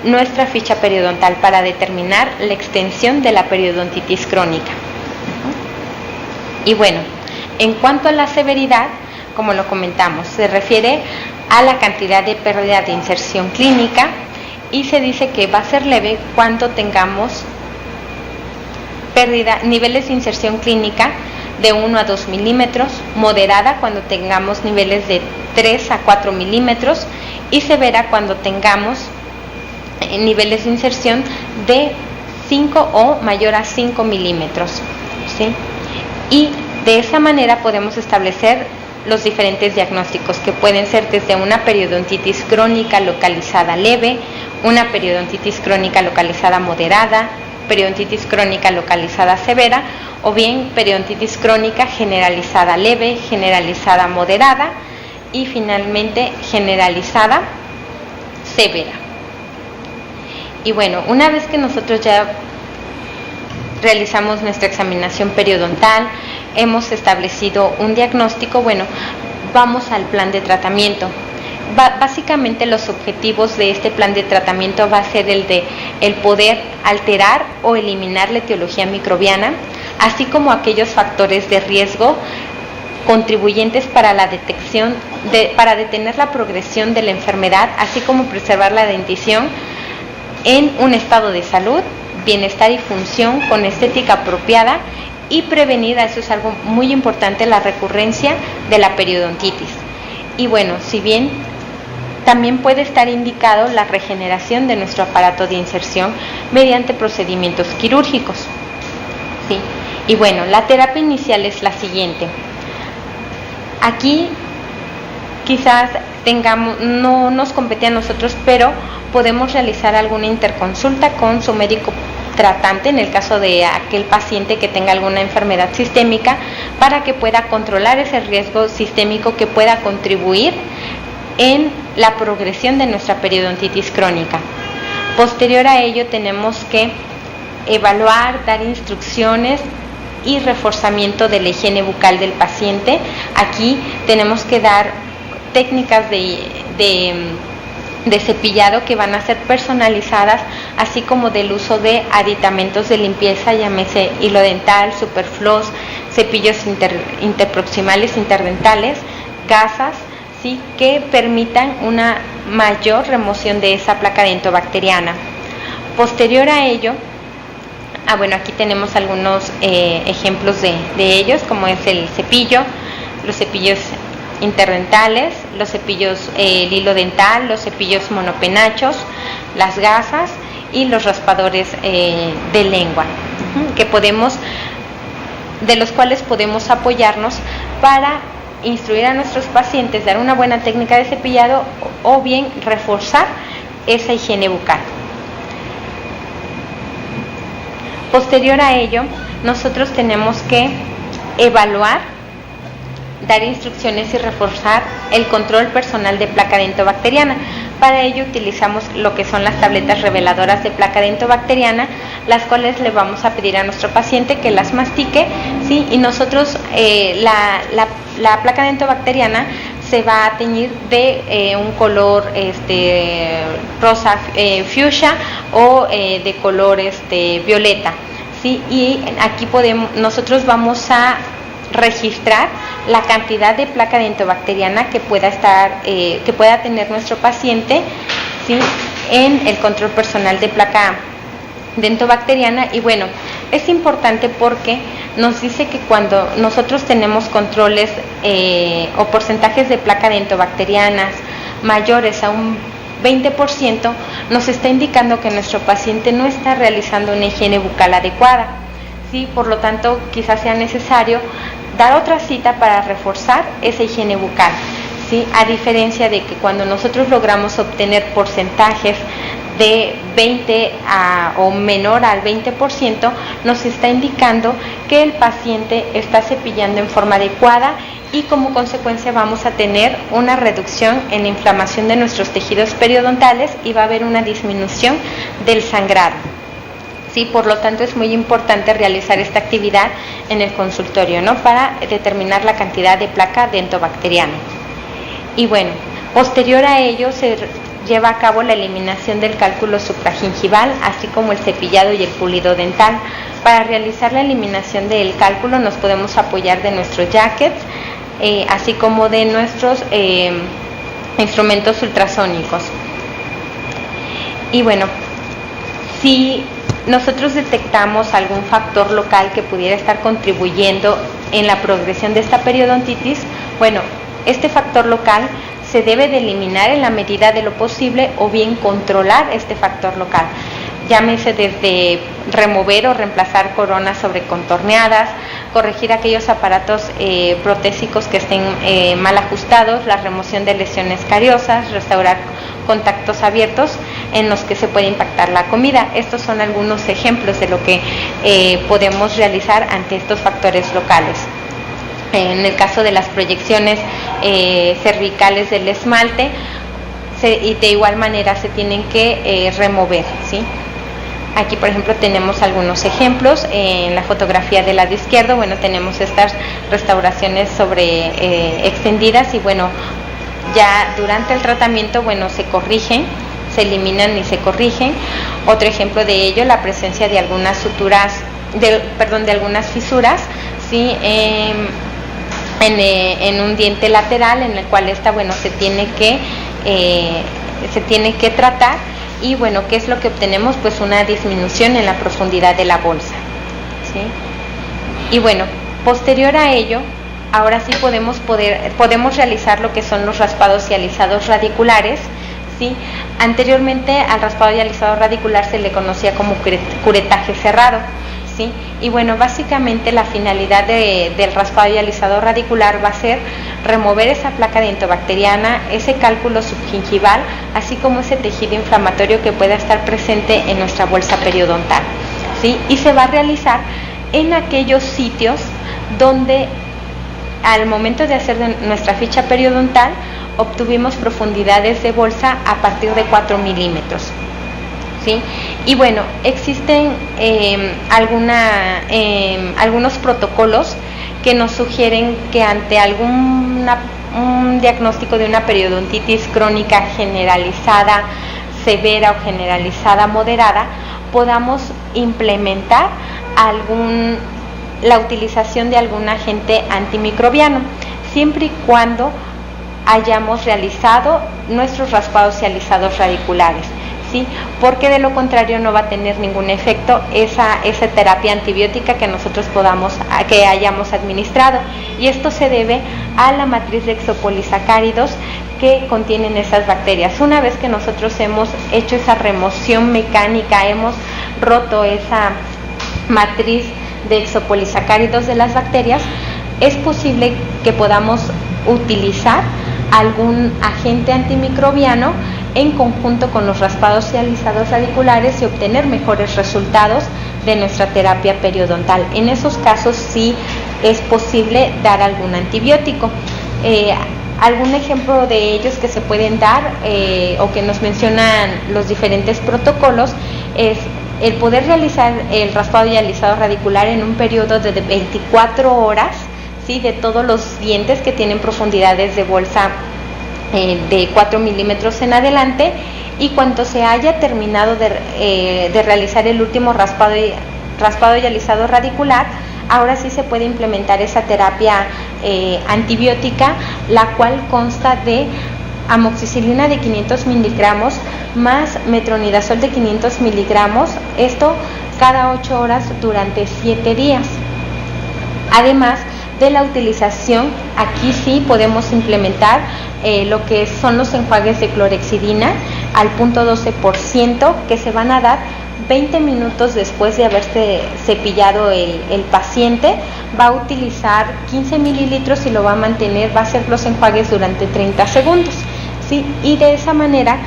nuestra ficha periodontal para determinar la extensión de la periodontitis crónica. Y bueno, en cuanto a la severidad, como lo comentamos, se refiere a la cantidad de pérdida de inserción clínica, y se dice que va a ser leve cuando tengamos niveles de inserción clínica de 1 a 2 milímetros, moderada cuando tengamos niveles de 3 a 4 milímetros y severa cuando tengamos niveles de inserción de 5 o mayor a 5 milímetros, ¿sí? Y de esa manera podemos establecer los diferentes diagnósticos, que pueden ser desde una periodontitis crónica localizada leve, una periodontitis crónica localizada moderada, periodontitis crónica localizada severa, o bien periodontitis crónica generalizada leve, generalizada moderada y finalmente generalizada severa. Y bueno, una vez que nosotros ya realizamos nuestra examinación periodontal, hemos establecido un diagnóstico, bueno, vamos al plan de tratamiento. Básicamente los objetivos de este plan de tratamiento va a ser el poder alterar o eliminar la etiología microbiana, así como aquellos factores de riesgo contribuyentes para la detección, para detener la progresión de la enfermedad, así como preservar la dentición en un estado de salud, bienestar y función con estética apropiada, y prevenir, eso es algo muy importante, la recurrencia de la periodontitis. Y bueno, si bien también puede estar indicado la regeneración de nuestro aparato de inserción mediante procedimientos quirúrgicos, ¿sí? Y bueno, la terapia inicial es la siguiente. Aquí quizás no nos compete a nosotros, pero podemos realizar alguna interconsulta con su médico tratante en el caso de aquel paciente que tenga alguna enfermedad sistémica, para que pueda controlar ese riesgo sistémico que pueda contribuir en la progresión de nuestra periodontitis crónica. Posterior a ello tenemos que evaluar, dar instrucciones y reforzamiento de la higiene bucal del paciente. Aquí tenemos que dar técnicas de cepillado que van a ser personalizadas, así como del uso de aditamentos de limpieza, llámese hilo dental, superfloss, cepillos interproximales, interdentales, gasas, ¿sí?, que permitan una mayor remoción de esa placa dentobacteriana. Posterior a ello, bueno, aquí tenemos algunos ejemplos de ellos, como es el cepillo, los cepillos interdentales, los cepillos el hilo dental, los cepillos monopenachos, las gasas y los raspadores de lengua, de los cuales podemos apoyarnos para instruir a nuestros pacientes, dar una buena técnica de cepillado o bien reforzar esa higiene bucal. Posterior a ello, nosotros tenemos que evaluar, dar instrucciones y reforzar el control personal de placa dentobacteriana. Para ello utilizamos lo que son las tabletas reveladoras de placa dentobacteriana, las cuales le vamos a pedir a nuestro paciente que las mastique, ¿sí? Y nosotros la placa dentobacteriana se va a teñir de un color rosa fuchsia o de color violeta, ¿sí? Y aquí nosotros vamos a registrar la cantidad de placa dentobacteriana que pueda tener nuestro paciente, ¿sí? En el control personal de placa dentobacteriana. Y bueno, es importante porque nos dice que cuando nosotros tenemos controles o porcentajes de placa dentobacterianas mayores a un 20%, nos está indicando que nuestro paciente no está realizando una higiene bucal adecuada, ¿sí? Por lo tanto, quizás sea necesario dar otra cita para reforzar esa higiene bucal, ¿sí? A diferencia de que cuando nosotros logramos obtener porcentajes de 20 o menor al 20%, nos está indicando que el paciente está cepillando en forma adecuada y como consecuencia vamos a tener una reducción en la inflamación de nuestros tejidos periodontales y va a haber una disminución del sangrado. Sí, por lo tanto es muy importante realizar esta actividad en el consultorio, ¿no? Para determinar la cantidad de placa dentobacteriana. Y bueno, posterior a ello se lleva a cabo la eliminación del cálculo supragingival, así como el cepillado y el pulido dental. Para realizar la eliminación del cálculo nos podemos apoyar de nuestros jackets, así como de nuestros instrumentos ultrasónicos. Y bueno, si nosotros detectamos algún factor local que pudiera estar contribuyendo en la progresión de esta periodontitis, bueno, este factor local se debe de eliminar en la medida de lo posible o bien controlar este factor local. Llámese desde remover o reemplazar coronas sobrecontorneadas, corregir aquellos aparatos protésicos que estén mal ajustados, la remoción de lesiones cariosas, restaurar contactos abiertos en los que se puede impactar la comida. Estos son algunos ejemplos de lo que podemos realizar ante estos factores locales. En el caso de las proyecciones cervicales del esmalte, y de igual manera se tienen que remover, ¿sí? Aquí, por ejemplo, tenemos algunos ejemplos. En la fotografía del lado izquierdo, bueno, tenemos estas restauraciones extendidas y bueno, ya durante el tratamiento, bueno, se corrigen, se eliminan y se corrigen. Otro ejemplo de ello, la presencia de algunas de algunas fisuras, ¿sí? En un diente lateral, en el cual se tiene que tratar. Y bueno, ¿qué es lo que obtenemos? Pues una disminución en la profundidad de la bolsa, ¿sí? Y bueno, posterior a ello, ahora sí podemos realizar lo que son los raspados y alisados radiculares, ¿sí? Anteriormente al raspado y alisado radicular se le conocía como curetaje cerrado, ¿sí? Y bueno, básicamente la finalidad del raspado y alisado radicular va a ser remover esa placa dentobacteriana, ese cálculo subgingival, así como ese tejido inflamatorio que pueda estar presente en nuestra bolsa periodontal, ¿sí? Y se va a realizar en aquellos sitios donde al momento de hacer nuestra ficha periodontal obtuvimos profundidades de bolsa a partir de 4 milímetros. ¿Sí? Y bueno, existen algunos protocolos que nos sugieren que ante un diagnóstico de una periodontitis crónica generalizada, severa o generalizada moderada, podamos implementar la utilización de algún agente antimicrobiano, siempre y cuando hayamos realizado nuestros raspados y alisados radiculares, ¿sí? Porque de lo contrario no va a tener ningún efecto esa terapia antibiótica que nosotros que hayamos administrado, y esto se debe a la matriz de exopolisacáridos que contienen esas bacterias. Una vez que nosotros hemos hecho esa remoción mecánica, hemos roto esa matriz de exopolisacáridos de las bacterias, es posible que podamos utilizar algún agente antimicrobiano en conjunto con los raspados y alisados radiculares y obtener mejores resultados de nuestra terapia periodontal. En esos casos sí es posible dar algún antibiótico. Algún ejemplo de ellos que se pueden dar o que nos mencionan los diferentes protocolos es el poder realizar el raspado y alisado radicular en un periodo de 24 horas, ¿sí?, de todos los dientes que tienen profundidades de bolsa de 4 milímetros en adelante, y cuando se haya terminado de realizar el último raspado y alisado radicular, ahora sí se puede implementar esa terapia antibiótica, la cual consta de amoxicilina de 500 miligramos más metronidazol de 500 miligramos, esto cada 8 horas durante 7 días. Además de la utilización, aquí sí podemos implementar lo que son los enjuagues de clorexidina al 0.12%, que se van a dar 20 minutos después de haberse cepillado el paciente. Va a utilizar 15 mililitros y lo va a mantener, va a hacer los enjuagues durante 30 segundos, ¿sí? Y de esa manera,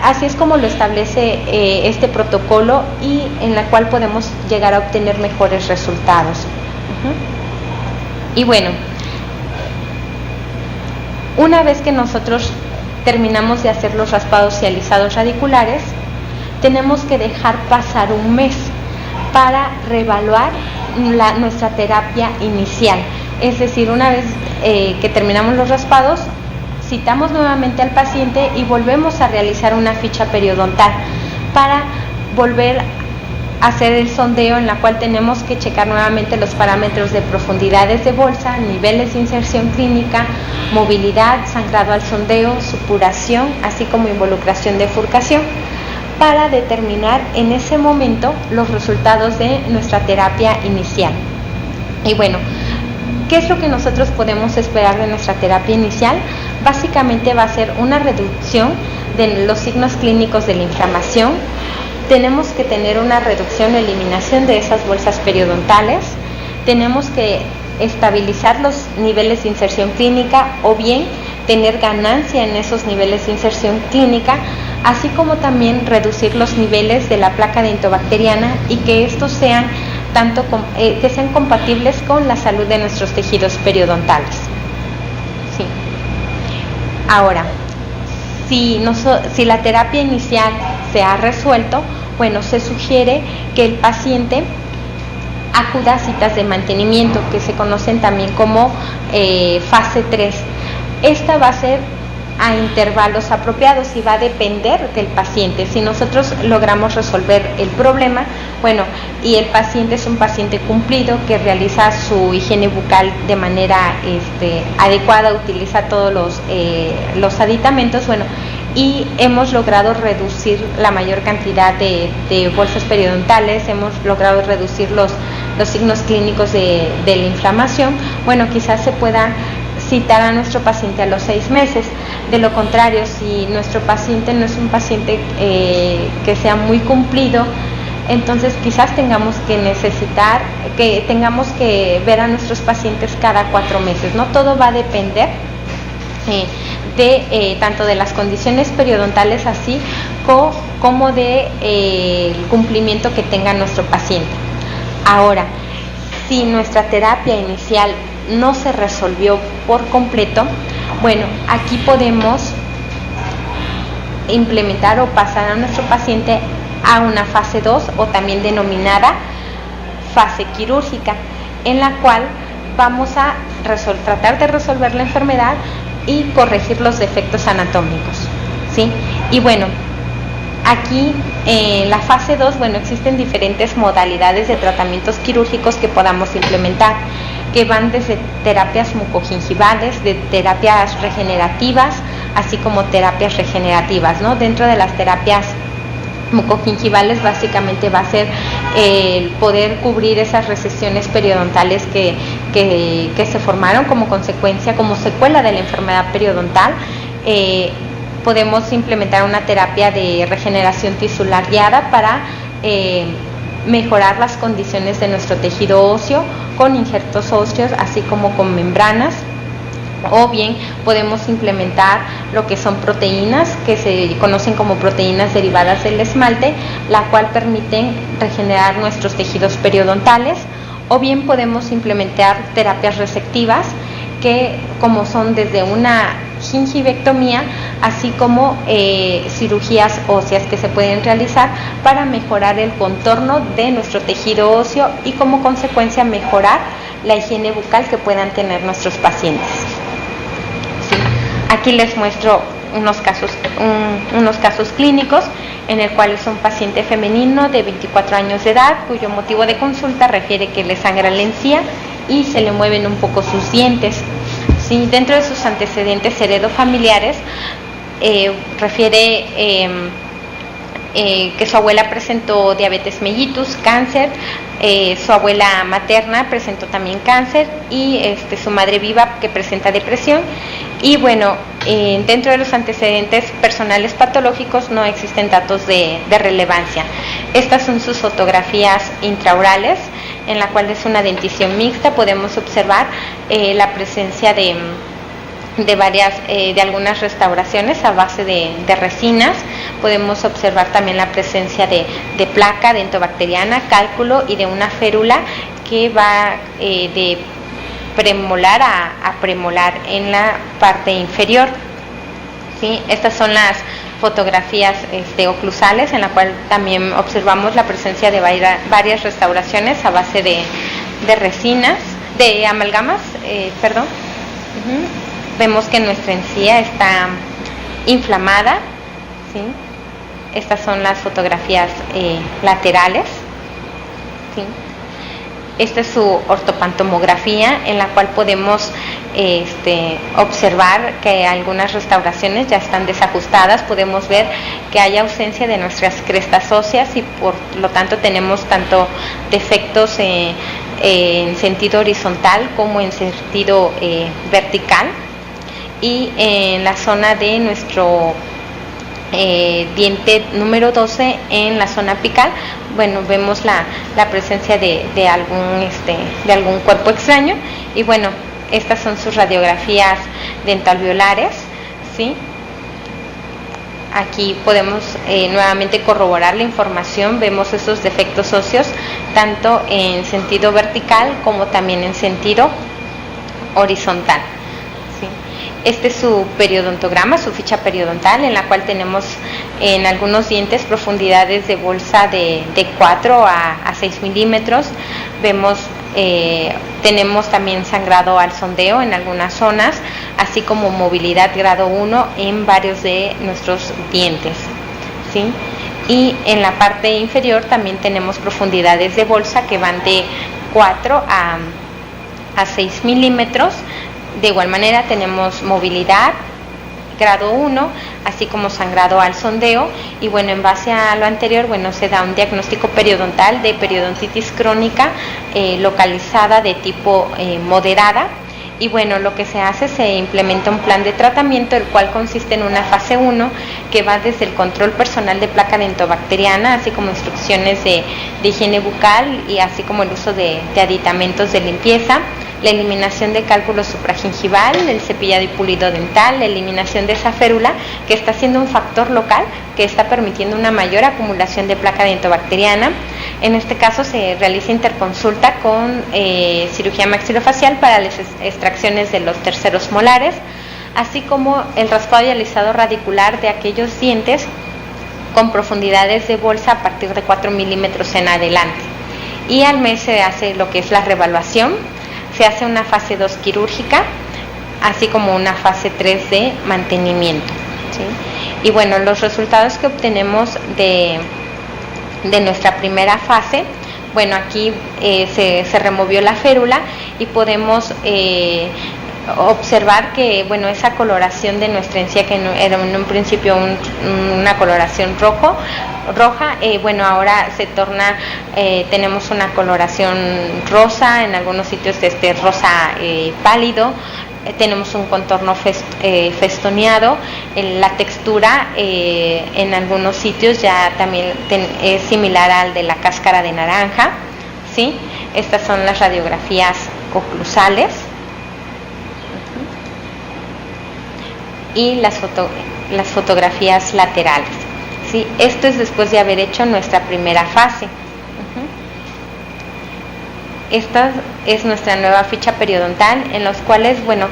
así es como lo establece este protocolo, y en la cual podemos llegar a obtener mejores resultados. Y bueno, una vez que nosotros terminamos de hacer los raspados y alisados radiculares, tenemos que dejar pasar un mes para reevaluar nuestra terapia inicial. Es decir, una vez que terminamos los raspados, citamos nuevamente al paciente y volvemos a realizar una ficha periodontal para volver a hacer el sondeo, en la cual tenemos que checar nuevamente los parámetros de profundidades de bolsa, niveles de inserción clínica, movilidad, sangrado al sondeo, supuración, así como involucración de furcación, para determinar en ese momento los resultados de nuestra terapia inicial. Y bueno, ¿qué es lo que nosotros podemos esperar de nuestra terapia inicial? Básicamente va a ser una reducción de los signos clínicos de la inflamación. Tenemos que tener una reducción o eliminación de esas bolsas periodontales. Tenemos que estabilizar los niveles de inserción clínica, o bien tener ganancia en esos niveles de inserción clínica, así como también reducir los niveles de la placa dentobacteriana, y que estos sean que sean compatibles con la salud de nuestros tejidos periodontales. Sí. Ahora, si la terapia inicial se ha resuelto, bueno, se sugiere que el paciente acuda a citas de mantenimiento, que se conocen también como fase 3. Esta va a ser a intervalos apropiados y va a depender del paciente. Si nosotros logramos resolver el problema, bueno, y el paciente es un paciente cumplido que realiza su higiene bucal de manera adecuada, utiliza todos los aditamentos, bueno, y hemos logrado reducir la mayor cantidad de bolsas periodontales, hemos logrado reducir los signos clínicos de la inflamación, bueno, quizás se pueda citar a nuestro paciente a los 6 meses. De lo contrario, si nuestro paciente no es un paciente que sea muy cumplido, entonces quizás tengamos que ver a nuestros pacientes cada 4 meses, ¿no? Todo va a depender tanto de las condiciones periodontales, así como de el cumplimiento que tenga nuestro paciente. Ahora, si nuestra terapia inicial no se resolvió por completo, bueno, aquí podemos implementar o pasar a nuestro paciente a una fase 2, o también denominada fase quirúrgica, en la cual vamos a tratar de resolver la enfermedad y corregir los defectos anatómicos, ¿sí? Y bueno, aquí en la fase 2, bueno, existen diferentes modalidades de tratamientos quirúrgicos que podamos implementar, que van desde terapias mucogingivales, de terapias regenerativas, así como terapias regenerativas, ¿no? Dentro de las terapias mucogingivales, básicamente va a ser el poder cubrir esas recesiones periodontales que se formaron como consecuencia, como secuela de la enfermedad periodontal. Podemos implementar una terapia de regeneración tisular guiada para mejorar las condiciones de nuestro tejido óseo con injertos óseos, así como con membranas. O bien podemos implementar lo que son proteínas, que se conocen como proteínas derivadas del esmalte, la cual permiten regenerar nuestros tejidos periodontales. O bien podemos implementar terapias resectivas, que como son desde una gingivectomía, así como cirugías óseas que se pueden realizar para mejorar el contorno de nuestro tejido óseo y como consecuencia mejorar la higiene bucal que puedan tener nuestros pacientes. ¿Sí? Aquí les muestro unos casos clínicos en el cual es un paciente femenino de 24 años de edad cuyo motivo de consulta refiere que le sangra la encía y se le mueven un poco sus dientes. ¿Sí? Dentro de sus antecedentes heredofamiliares refiere que su abuela presentó diabetes mellitus, cáncer, su abuela materna presentó también cáncer y su madre viva que presenta depresión. Y bueno, dentro de los antecedentes personales patológicos no existen datos de relevancia. Estas son sus fotografías intraorales, en la cual es una dentición mixta. Podemos observar la presencia de algunas restauraciones a base de resinas. Podemos observar también la presencia de placa dentobacteriana, cálculo y de una férula que va de premolar a premolar en la parte inferior. ¿Sí? Estas son las fotografías oclusales, en la cual también observamos la presencia de varias restauraciones a base de resinas, de amalgamas, Vemos que nuestra encía está inflamada. ¿Sí? Estas son las fotografías laterales. ¿Sí? Esta es su ortopantomografía, en la cual podemos observar que algunas restauraciones ya están desajustadas. Podemos ver que hay ausencia de nuestras crestas óseas y por lo tanto tenemos tanto defectos en sentido horizontal como en sentido vertical. Y en la zona de nuestro diente número 12, en la zona apical, bueno, vemos la presencia de algún cuerpo extraño. Y bueno, estas son sus radiografías dentalveolares. ¿Sí? Aquí podemos nuevamente corroborar la información. Vemos esos defectos óseos tanto en sentido vertical como también en sentido horizontal. ¿Sí? Este es su periodontograma, su ficha periodontal, en la cual tenemos en algunos dientes profundidades de bolsa de 4 a 6 milímetros. Tenemos también sangrado al sondeo en algunas zonas, así como movilidad grado 1 en varios de nuestros dientes. ¿Sí? Y en la parte inferior también tenemos profundidades de bolsa que van de 4 a 6 milímetros. De igual manera tenemos movilidad grado 1, así como sangrado al sondeo. Y bueno, en base a lo anterior, bueno, se da un diagnóstico periodontal de periodontitis crónica localizada de tipo moderada. Y bueno, lo que se hace, se implementa un plan de tratamiento, el cual consiste en una fase 1 que va desde el control personal de placa dentobacteriana, así como instrucciones de higiene bucal y así como el uso de aditamentos de limpieza, la eliminación de cálculo supragingival, el cepillado y pulido dental, la eliminación de esa férula que está siendo un factor local que está permitiendo una mayor acumulación de placa dentobacteriana. En este caso se realiza interconsulta con cirugía maxilofacial para las extracciones de los terceros molares, así como el raspado y alisado radicular de aquellos dientes con profundidades de bolsa a partir de 4 milímetros en adelante. Y al mes se hace lo que es la reevaluación. Se hace una fase 2 quirúrgica, así como una fase 3 de mantenimiento. ¿Sí? Y bueno, los resultados que obtenemos de nuestra primera fase, bueno, aquí se removió la férula y podemos observar que, bueno, esa coloración de nuestra encía, que era en un principio una coloración roja, bueno, ahora se torna, tenemos una coloración rosa, en algunos sitios rosa pálido, tenemos un contorno festoneado, la textura en algunos sitios ya también es similar al de la cáscara de naranja. ¿Sí? Estas son las radiografías oclusales y las fotografías laterales. ¿Sí? Esto es después de haber hecho nuestra primera fase. esta es nuestra nueva ficha periodontal, en los cuales, bueno,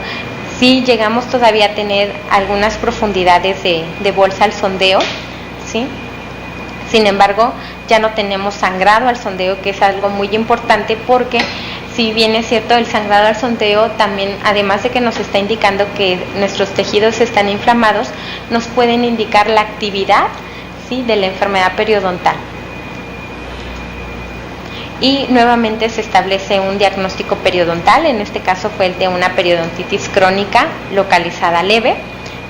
sí llegamos todavía a tener algunas profundidades de bolsa al sondeo, ¿sí? Sin embargo, ya no tenemos sangrado al sondeo, que es algo muy importante, porque si bien es cierto, el sangrado al sondeo también, además de que nos está indicando que nuestros tejidos están inflamados, nos pueden indicar la actividad, ¿sí?, de la enfermedad periodontal. Y nuevamente se establece un diagnóstico periodontal, en este caso fue el de una periodontitis crónica localizada leve.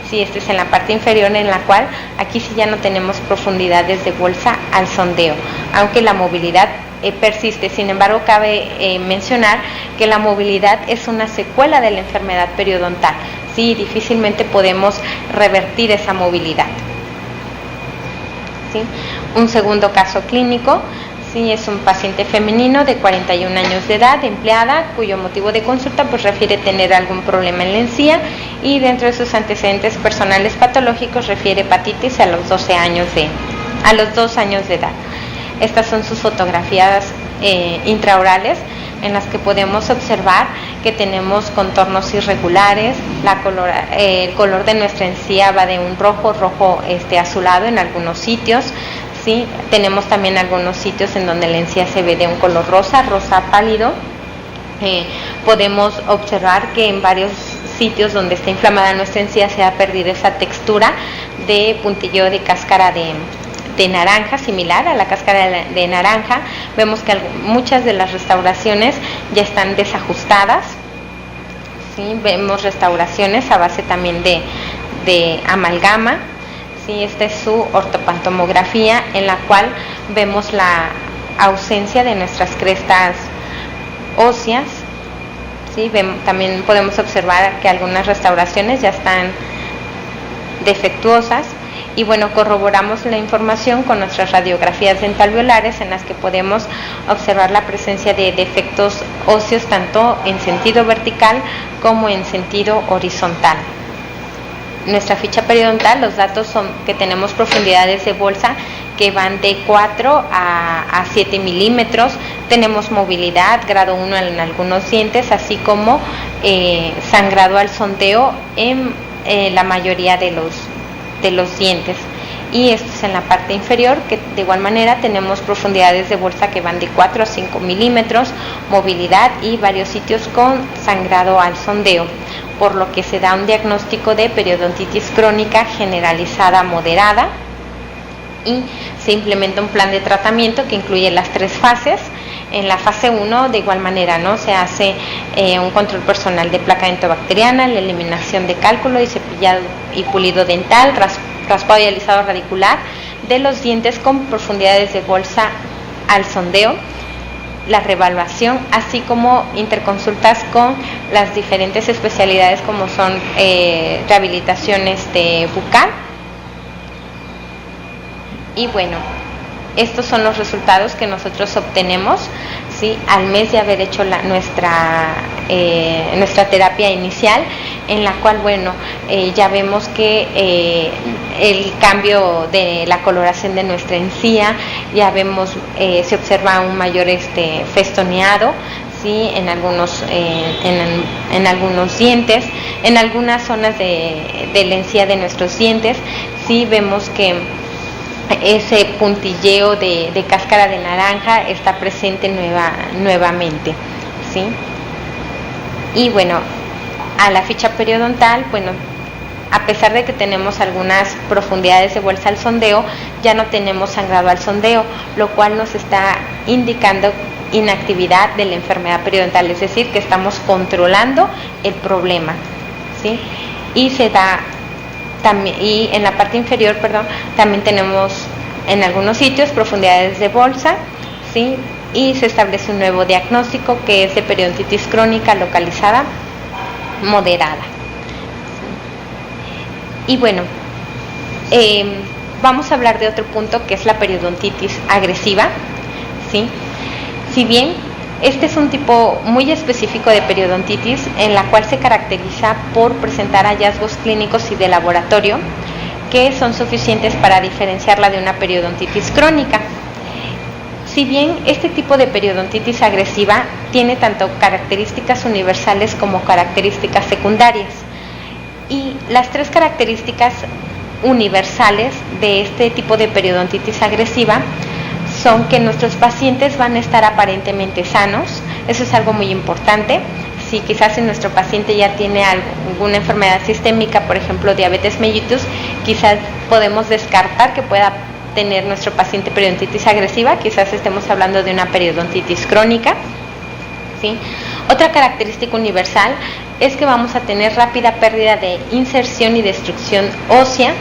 Sí, este es en la parte inferior, en la cual aquí sí ya no tenemos profundidades de bolsa al sondeo, aunque la movilidad persiste. Sin embargo, cabe mencionar que la movilidad es una secuela de la enfermedad periodontal. Sí, difícilmente podemos revertir esa movilidad. ¿Sí? Un segundo caso clínico. Sí, es un paciente femenino de 41 años de edad, empleada, cuyo motivo de consulta pues refiere tener algún problema en la encía, y dentro de sus antecedentes personales patológicos refiere hepatitis a los 2 años de edad. Estas son sus fotografías intraorales, en las que podemos observar que tenemos contornos irregulares, el color de nuestra encía va de un rojo azulado en algunos sitios. Sí, tenemos también algunos sitios en donde la encía se ve de un color rosa pálido. Podemos observar que en varios sitios donde está inflamada nuestra encía se ha perdido esa textura de puntilleo de cáscara de naranja, similar a la cáscara de naranja. Vemos que muchas de las restauraciones ya están desajustadas. ¿Sí? Vemos restauraciones a base también de amalgama. Sí, esta es su ortopantomografía, en la cual vemos la ausencia de nuestras crestas óseas. Sí, también podemos observar que algunas restauraciones ya están defectuosas. Y bueno, corroboramos la información con nuestras radiografías dentalveolares, en las que podemos observar la presencia de defectos óseos tanto en sentido vertical como en sentido horizontal. Nuestra ficha periodontal, los datos son que tenemos profundidades de bolsa que van de 4 a 7 milímetros, tenemos movilidad, grado 1 en algunos dientes, así como sangrado al sondeo en la mayoría de los dientes. Y esto es en la parte inferior, que de igual manera tenemos profundidades de bolsa que van de 4 a 5 milímetros, movilidad y varios sitios con sangrado al sondeo, por lo que se da un diagnóstico de periodontitis crónica generalizada moderada, y se implementa un plan de tratamiento que incluye las 3 fases. En la fase 1, de igual manera, ¿no?, se hace un control personal de placa dentobacteriana, la eliminación de cálculo y cepillado y pulido dental, raspado y alisado radicular de los dientes con profundidades de bolsa al sondeo, la reevaluación, así como interconsultas con las diferentes especialidades como son rehabilitación bucal. Y bueno, estos son los resultados que nosotros obtenemos, ¿sí?, al mes de haber hecho nuestra terapia inicial, en la cual, bueno, ya vemos que el cambio de la coloración de nuestra encía, ya vemos, se observa un mayor festoneado, ¿sí?, en algunos dientes, en algunas zonas de la encía de nuestros dientes. Sí vemos que ese puntilleo de cáscara de naranja está presente nuevamente, ¿sí? Y bueno, a la ficha periodontal, bueno, a pesar de que tenemos algunas profundidades de bolsa al sondeo, ya no tenemos sangrado al sondeo, lo cual nos está indicando inactividad de la enfermedad periodontal, es decir, que estamos controlando el problema, ¿sí? Y en la parte inferior, también tenemos en algunos sitios profundidades de bolsa, ¿sí?, y se establece un nuevo diagnóstico, que es de periodontitis crónica localizada moderada. Y bueno, vamos a hablar de otro punto, que es la periodontitis agresiva, ¿sí? Si bien este es un tipo muy específico de periodontitis, en la cual se caracteriza por presentar hallazgos clínicos y de laboratorio que son suficientes para diferenciarla de una periodontitis crónica. Si bien este tipo de periodontitis agresiva tiene tanto características universales como características secundarias, y las tres características universales de este tipo de periodontitis agresiva son que nuestros pacientes van a estar aparentemente sanos. Eso es algo muy importante. Si quizás nuestro paciente ya tiene alguna enfermedad sistémica, por ejemplo diabetes mellitus, quizás podemos descartar que pueda tener nuestro paciente periodontitis agresiva, quizás estemos hablando de una periodontitis crónica, ¿sí? Otra característica universal es que vamos a tener rápida pérdida de inserción y destrucción ósea,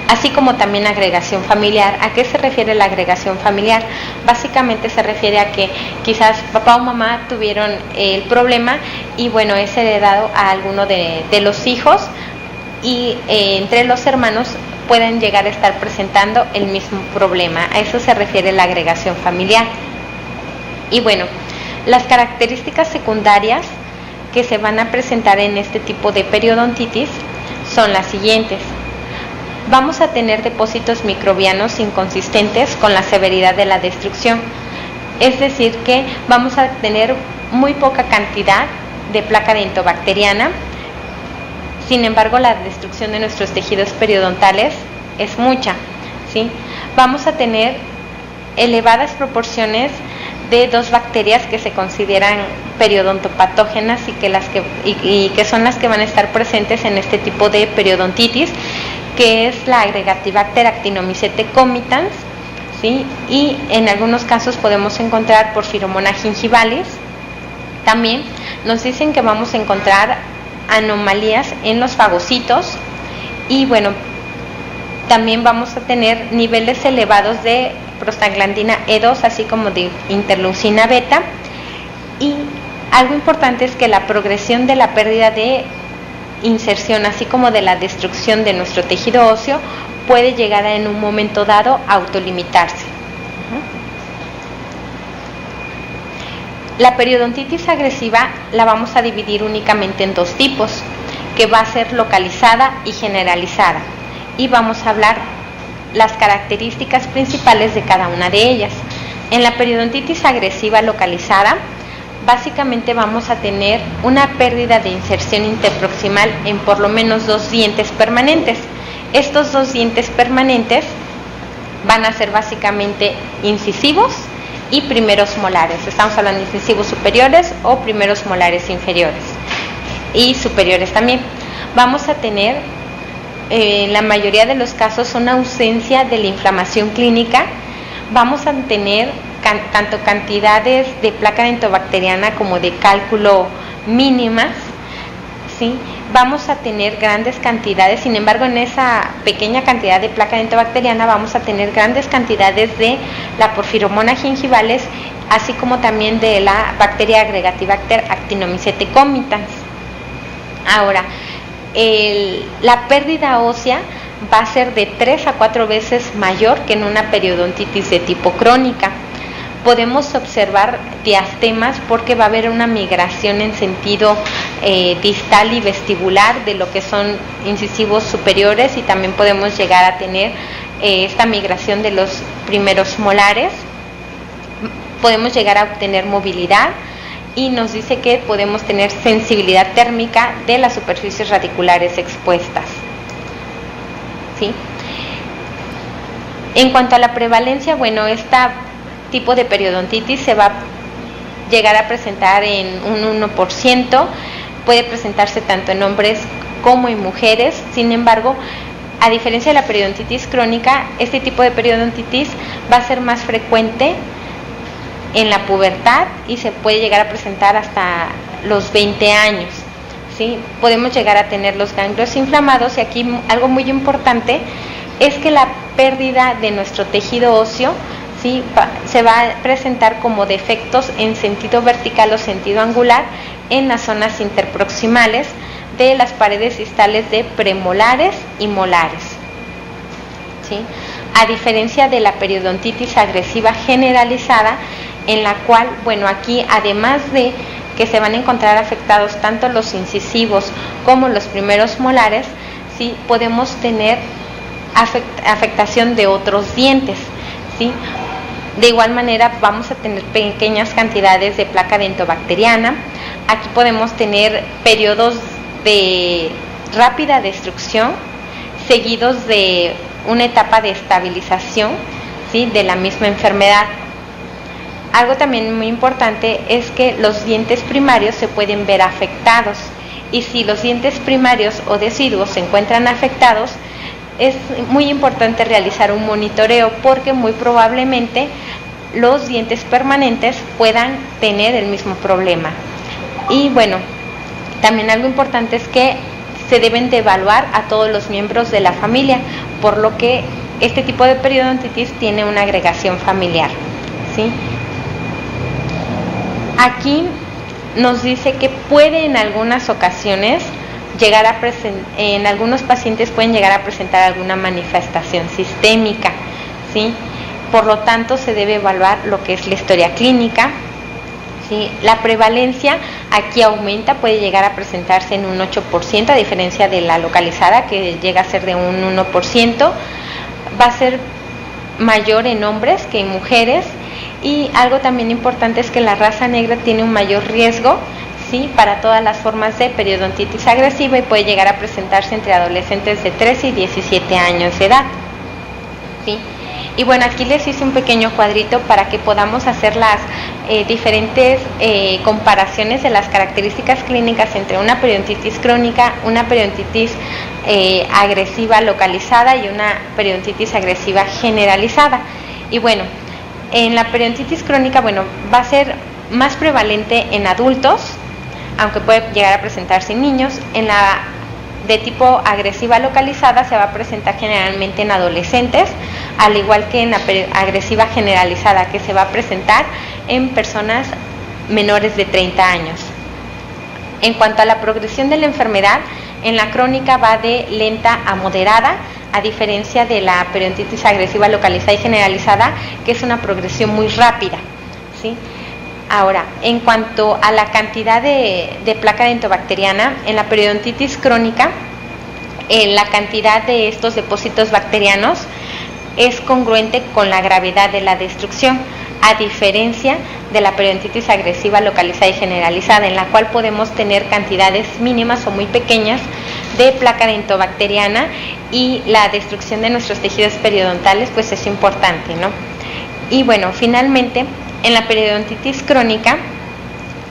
así como también agregación familiar. ¿A qué se refiere la agregación familiar? Básicamente se refiere a que quizás papá o mamá tuvieron el problema y bueno, es heredado a alguno de los hijos, y entre los hermanos pueden llegar a estar presentando el mismo problema. A eso se refiere la agregación familiar. Y bueno, las características secundarias que se van a presentar en este tipo de periodontitis son las siguientes. Vamos a tener depósitos microbianos inconsistentes con la severidad de la destrucción. Es decir, que vamos a tener muy poca cantidad de placa dentobacteriana. Sin embargo, la destrucción de nuestros tejidos periodontales es mucha, ¿sí? Vamos a tener elevadas proporciones de dos bacterias que se consideran periodontopatógenas y que son las que van a estar presentes en este tipo de periodontitis, que es la Agregatibacter actinomycete comitans, ¿sí? Y en algunos casos podemos encontrar Porphyromonas gingivalis. También nos dicen que vamos a encontrar anomalías en los fagocitos, y bueno, también vamos a tener niveles elevados de prostaglandina E2, así como de interleucina beta. Y algo importante es que la progresión de la pérdida de inserción, así como de la destrucción de nuestro tejido óseo, puede llegar en un momento dado a autolimitarse. La periodontitis agresiva la vamos a dividir únicamente en dos tipos, que va a ser localizada y generalizada, y vamos a hablar las características principales de cada una de ellas. En la periodontitis agresiva localizada, básicamente vamos a tener una pérdida de inserción interproximal en por lo menos 2 dientes permanentes. Estos 2 dientes permanentes van a ser básicamente incisivos y primeros molares. Estamos hablando de incisivos superiores o primeros molares inferiores y superiores también. Vamos a tener, en la mayoría de los casos, una ausencia de la inflamación clínica. Vamos a tener tanto cantidades de placa dentobacteriana como de cálculo mínimas, ¿sí? Vamos a tener grandes cantidades, sin embargo, en esa pequeña cantidad de placa dentobacteriana vamos a tener grandes cantidades de la Porphyromonas gingivalis, así como también de la bacteria Agregatibacter actinomycete comitans. Ahora, la pérdida ósea va a ser de 3 a 4 veces mayor que en una periodontitis de tipo crónica. Podemos observar diastemas porque va a haber una migración en sentido distal y vestibular de lo que son incisivos superiores, y también podemos llegar a tener esta migración de los primeros molares. Podemos llegar a obtener movilidad, y nos dice que podemos tener sensibilidad térmica de las superficies radiculares expuestas, ¿sí? En cuanto a la prevalencia, bueno, esta tipo de periodontitis se va a llegar a presentar en un 1%, puede presentarse tanto en hombres como en mujeres. Sin embargo, a diferencia de la periodontitis crónica, este tipo de periodontitis va a ser más frecuente en la pubertad y se puede llegar a presentar hasta los 20 años, ¿sí? Podemos llegar a tener los ganglios inflamados, y aquí algo muy importante es que la pérdida de nuestro tejido óseo, ¿sí?, se va a presentar como defectos en sentido vertical o sentido angular en las zonas interproximales de las paredes distales de premolares y molares, ¿sí? A diferencia de la periodontitis agresiva generalizada, en la cual, bueno, aquí además de que se van a encontrar afectados tanto los incisivos como los primeros molares, ¿sí?, podemos tener afectación de otros dientes, ¿sí? De igual manera vamos a tener pequeñas cantidades de placa dentobacteriana. Aquí podemos tener periodos de rápida destrucción seguidos de una etapa de estabilización, ¿sí?, de la misma enfermedad. Algo también muy importante es que los dientes primarios se pueden ver afectados, y si los dientes primarios o deciduos se encuentran afectados, es muy importante realizar un monitoreo, porque muy probablemente los dientes permanentes puedan tener el mismo problema. Y bueno, también algo importante es que se deben de evaluar a todos los miembros de la familia, por lo que este tipo de periodontitis tiene una agregación familiar, ¿sí? Aquí nos dice que puede en algunas ocasiones en algunos pacientes pueden llegar a presentar alguna manifestación sistémica, ¿sí? Por lo tanto, se debe evaluar lo que es la historia clínica, ¿sí? La prevalencia aquí aumenta, puede llegar a presentarse en un 8%, a diferencia de la localizada, que llega a ser de un 1%. Va a ser mayor en hombres que en mujeres, y algo también importante es que la raza negra tiene un mayor riesgo, ¿sí?, para todas las formas de periodontitis agresiva, y puede llegar a presentarse entre adolescentes de 13 y 17 años de edad, ¿sí? Y bueno, aquí les hice un pequeño cuadrito para que podamos hacer las diferentes comparaciones de las características clínicas entre una periodontitis crónica, una periodontitis agresiva localizada y una periodontitis agresiva generalizada. Y bueno, en la periodontitis crónica, bueno, va a ser más prevalente en adultos, aunque puede llegar a presentarse en niños. En la de tipo agresiva localizada se va a presentar generalmente en adolescentes, al igual que en la agresiva generalizada, que se va a presentar en personas menores de 30 años. En cuanto a la progresión de la enfermedad, en la crónica va de lenta a moderada, a diferencia de la periodontitis agresiva localizada y generalizada, que es una progresión muy rápida, ¿sí? Ahora, en cuanto a la cantidad de placa dentobacteriana, en la periodontitis crónica, la cantidad de estos depósitos bacterianos es congruente con la gravedad de la destrucción, a diferencia de la periodontitis agresiva localizada y generalizada, en la cual podemos tener cantidades mínimas o muy pequeñas de placa dentobacteriana, y la destrucción de nuestros tejidos periodontales pues es importante, ¿no? Y bueno, finalmente, en la periodontitis crónica,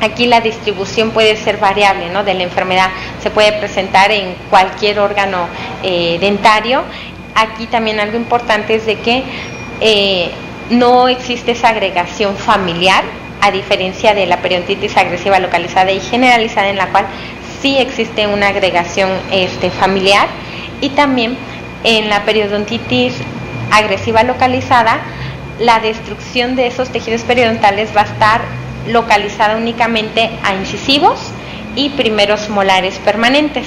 aquí la distribución puede ser variable, ¿no?, de la enfermedad. Se puede presentar en cualquier órgano dentario. Aquí también algo importante es de que no existe esa agregación familiar, a diferencia de la periodontitis agresiva localizada y generalizada, en la cual sí existe una agregación familiar. Y también en la periodontitis agresiva localizada, la destrucción de esos tejidos periodontales va a estar localizada únicamente a incisivos y primeros molares permanentes,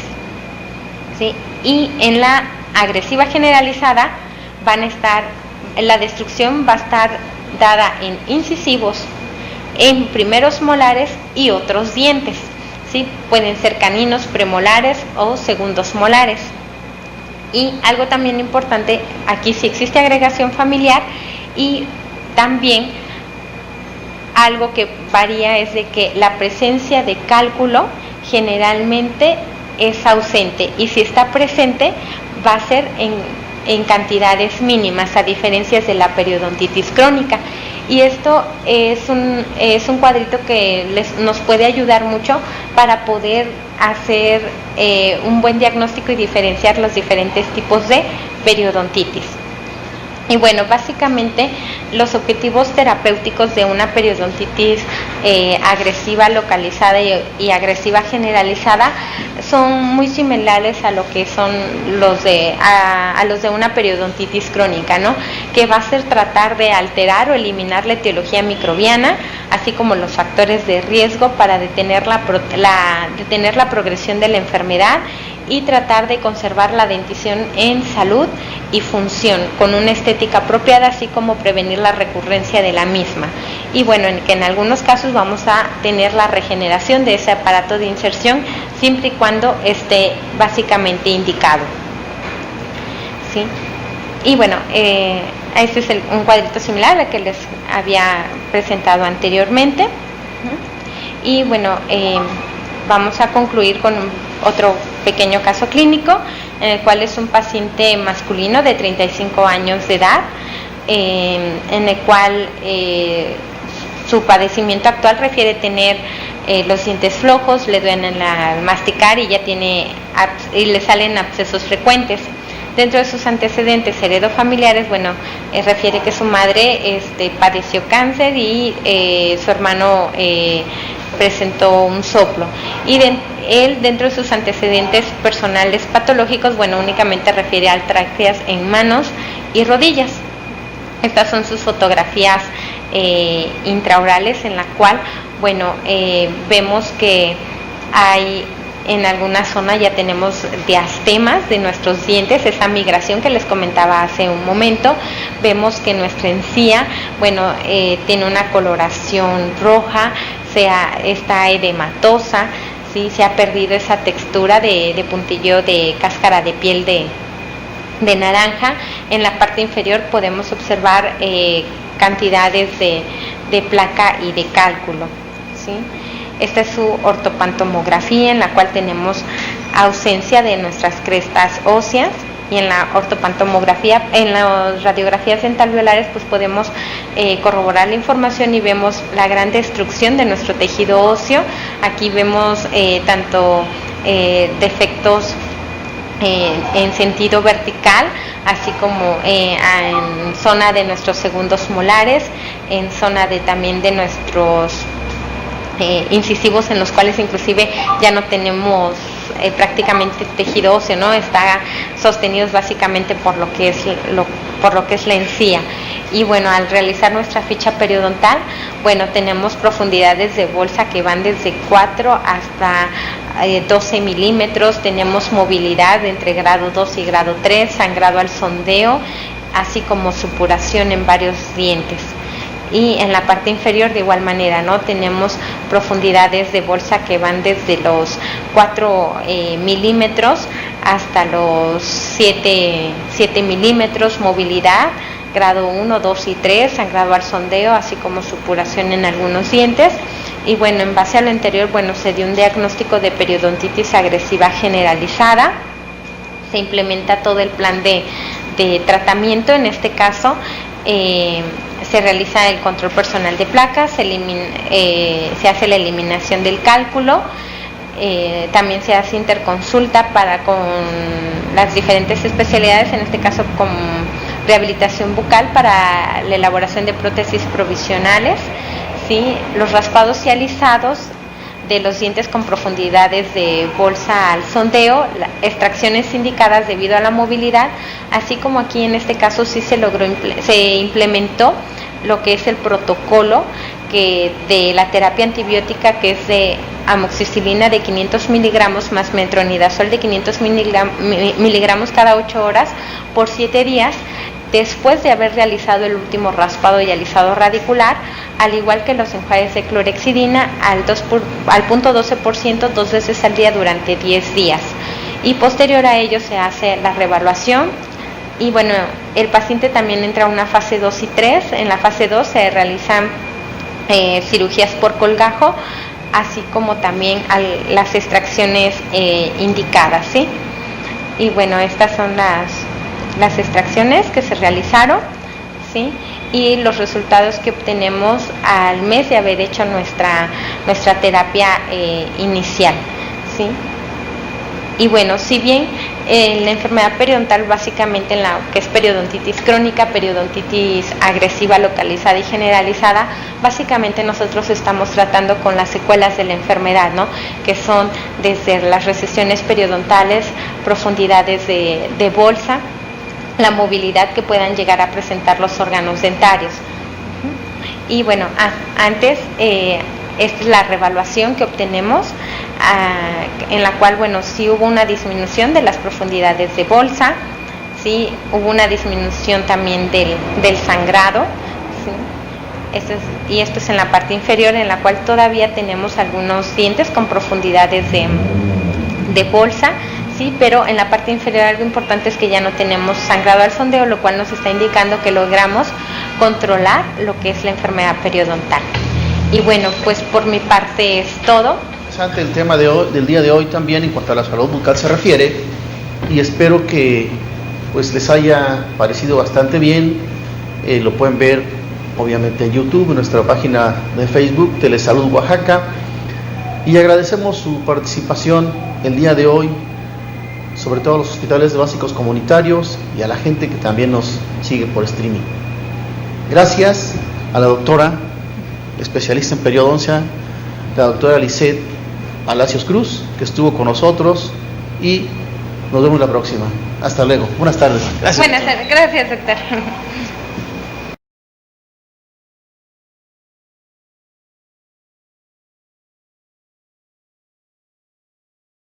¿sí? Y en la agresiva generalizada la destrucción va a estar dada en incisivos, en primeros molares y otros dientes, ¿sí? Pueden ser caninos, premolares o segundos molares. Y algo también importante, aquí sí existe agregación familiar, y también algo que varía es de que la presencia de cálculo generalmente es ausente, y si está presente va a ser en cantidades mínimas, a diferencia de la periodontitis crónica. Y esto es un cuadrito que nos puede ayudar mucho para poder hacer un buen diagnóstico y diferenciar los diferentes tipos de periodontitis. Y bueno, básicamente los objetivos terapéuticos de una periodontitis agresiva localizada y agresiva generalizada son muy similares a lo que son los de una periodontitis crónica, ¿no? Que va a ser tratar de alterar o eliminar la etiología microbiana, así como los factores de riesgo para detener la progresión de la enfermedad, y tratar de conservar la dentición en salud y función con una estética apropiada, así como prevenir la recurrencia de la misma. Y bueno, en algunos casos vamos a tener la regeneración de ese aparato de inserción, siempre y cuando esté básicamente indicado, ¿sí? Y bueno, este es un cuadrito similar al que les había presentado anteriormente. Y bueno, vamos a concluir con otro pequeño caso clínico, en el cual es un paciente masculino de 35 años de edad, en el cual su padecimiento actual refiere tener los dientes flojos, le duelen al masticar y le salen abscesos frecuentes. Dentro de sus antecedentes heredofamiliares, bueno, refiere que su madre padeció cáncer y su hermano presentó un soplo. Y él, dentro de sus antecedentes personales patológicos, bueno, únicamente refiere a artralgias en manos y rodillas. Estas son sus fotografías intraorales, en la cual, bueno, vemos que hay en alguna zona ya tenemos diastemas de nuestros dientes, esa migración que les comentaba hace un momento. Vemos que nuestra encía, bueno, tiene una coloración roja, está edematosa, ¿sí? Se ha perdido esa textura de puntillo de cáscara de piel de naranja. En la parte inferior podemos observar cantidades de placa y de cálculo, ¿sí? Esta es su ortopantomografía, en la cual tenemos ausencia de nuestras crestas óseas, y en la ortopantomografía, en las radiografías dentalveolares, pues podemos corroborar la información y vemos la gran destrucción de nuestro tejido óseo. Aquí vemos tanto defectos en sentido vertical, así como en zona de nuestros segundos molares, en zona también de nuestros incisivos, en los cuales inclusive ya no tenemos prácticamente tejido óseo, ¿no? Está sostenidos básicamente por lo que es la encía. Y bueno, al realizar nuestra ficha periodontal, bueno, tenemos profundidades de bolsa que van desde 4 hasta 12 milímetros, tenemos movilidad entre grado 2 y grado 3, sangrado al sondeo, así como supuración en varios dientes. Y en la parte inferior de igual manera, ¿no? Tenemos profundidades de bolsa que van desde los 4 milímetros hasta los 7 milímetros, movilidad, grado 1, 2 y 3, sangrado al sondeo, así como supuración en algunos dientes. Y bueno, en base a lo anterior, bueno, se dio un diagnóstico de periodontitis agresiva generalizada. Se implementa todo el plan de tratamiento. En este caso, se realiza el control personal de placas, se hace la eliminación del cálculo, también se hace interconsulta con las diferentes especialidades, en este caso con rehabilitación bucal para la elaboración de prótesis provisionales, ¿sí? Los raspados y alisados de los dientes con profundidades de bolsa al sondeo, extracciones indicadas debido a la movilidad, así como aquí en este caso sí se implementó lo que es el protocolo de la terapia antibiótica, que es de amoxicilina de 500 miligramos más metronidazol de 500 miligramos cada 8 horas por 7 días, después de haber realizado el último raspado y alisado radicular, al igual que los enjuagues de clorhexidina al 0.12% 2 veces al día durante 10 días. Y posterior a ello se hace la reevaluación. Y bueno, el paciente también entra a una fase 2 y 3. En la fase 2 se realizan cirugías por colgajo, así como también las extracciones indicadas, ¿sí? Y bueno, estas son las extracciones que se realizaron, ¿sí? Y los resultados que obtenemos al mes de haber hecho nuestra terapia inicial, ¿sí? Y bueno, si bien la enfermedad periodontal, básicamente en la que es periodontitis crónica, periodontitis agresiva localizada y generalizada, básicamente nosotros estamos tratando con las secuelas de la enfermedad, ¿no? Que son desde las recesiones periodontales, profundidades de bolsa, la movilidad que puedan llegar a presentar los órganos dentarios. Y bueno, antes esta es la reevaluación que obtenemos, en la cual, bueno, sí hubo una disminución de las profundidades de bolsa, sí hubo una disminución también del sangrado, ¿sí? Esto es en la parte inferior, en la cual todavía tenemos algunos dientes con profundidades de bolsa, sí, pero en la parte inferior algo importante es que ya no tenemos sangrado al sondeo, lo cual nos está indicando que logramos controlar lo que es la enfermedad periodontal. Y bueno, pues por mi parte es todo. Interesante el tema del día de hoy también en cuanto a la salud bucal se refiere, y espero que pues les haya parecido bastante bien. Lo pueden ver obviamente en YouTube, en nuestra página de Facebook, Telesalud Oaxaca, y agradecemos su participación el día de hoy, sobre todo a los hospitales básicos comunitarios y a la gente que también nos sigue por streaming. Gracias a la doctora especialista en periodoncia, la doctora Lisette Palacios Cruz, que estuvo con nosotros, y nos vemos la próxima. Hasta luego. Buenas tardes. Gracias. Buenas tardes. Gracias, doctor.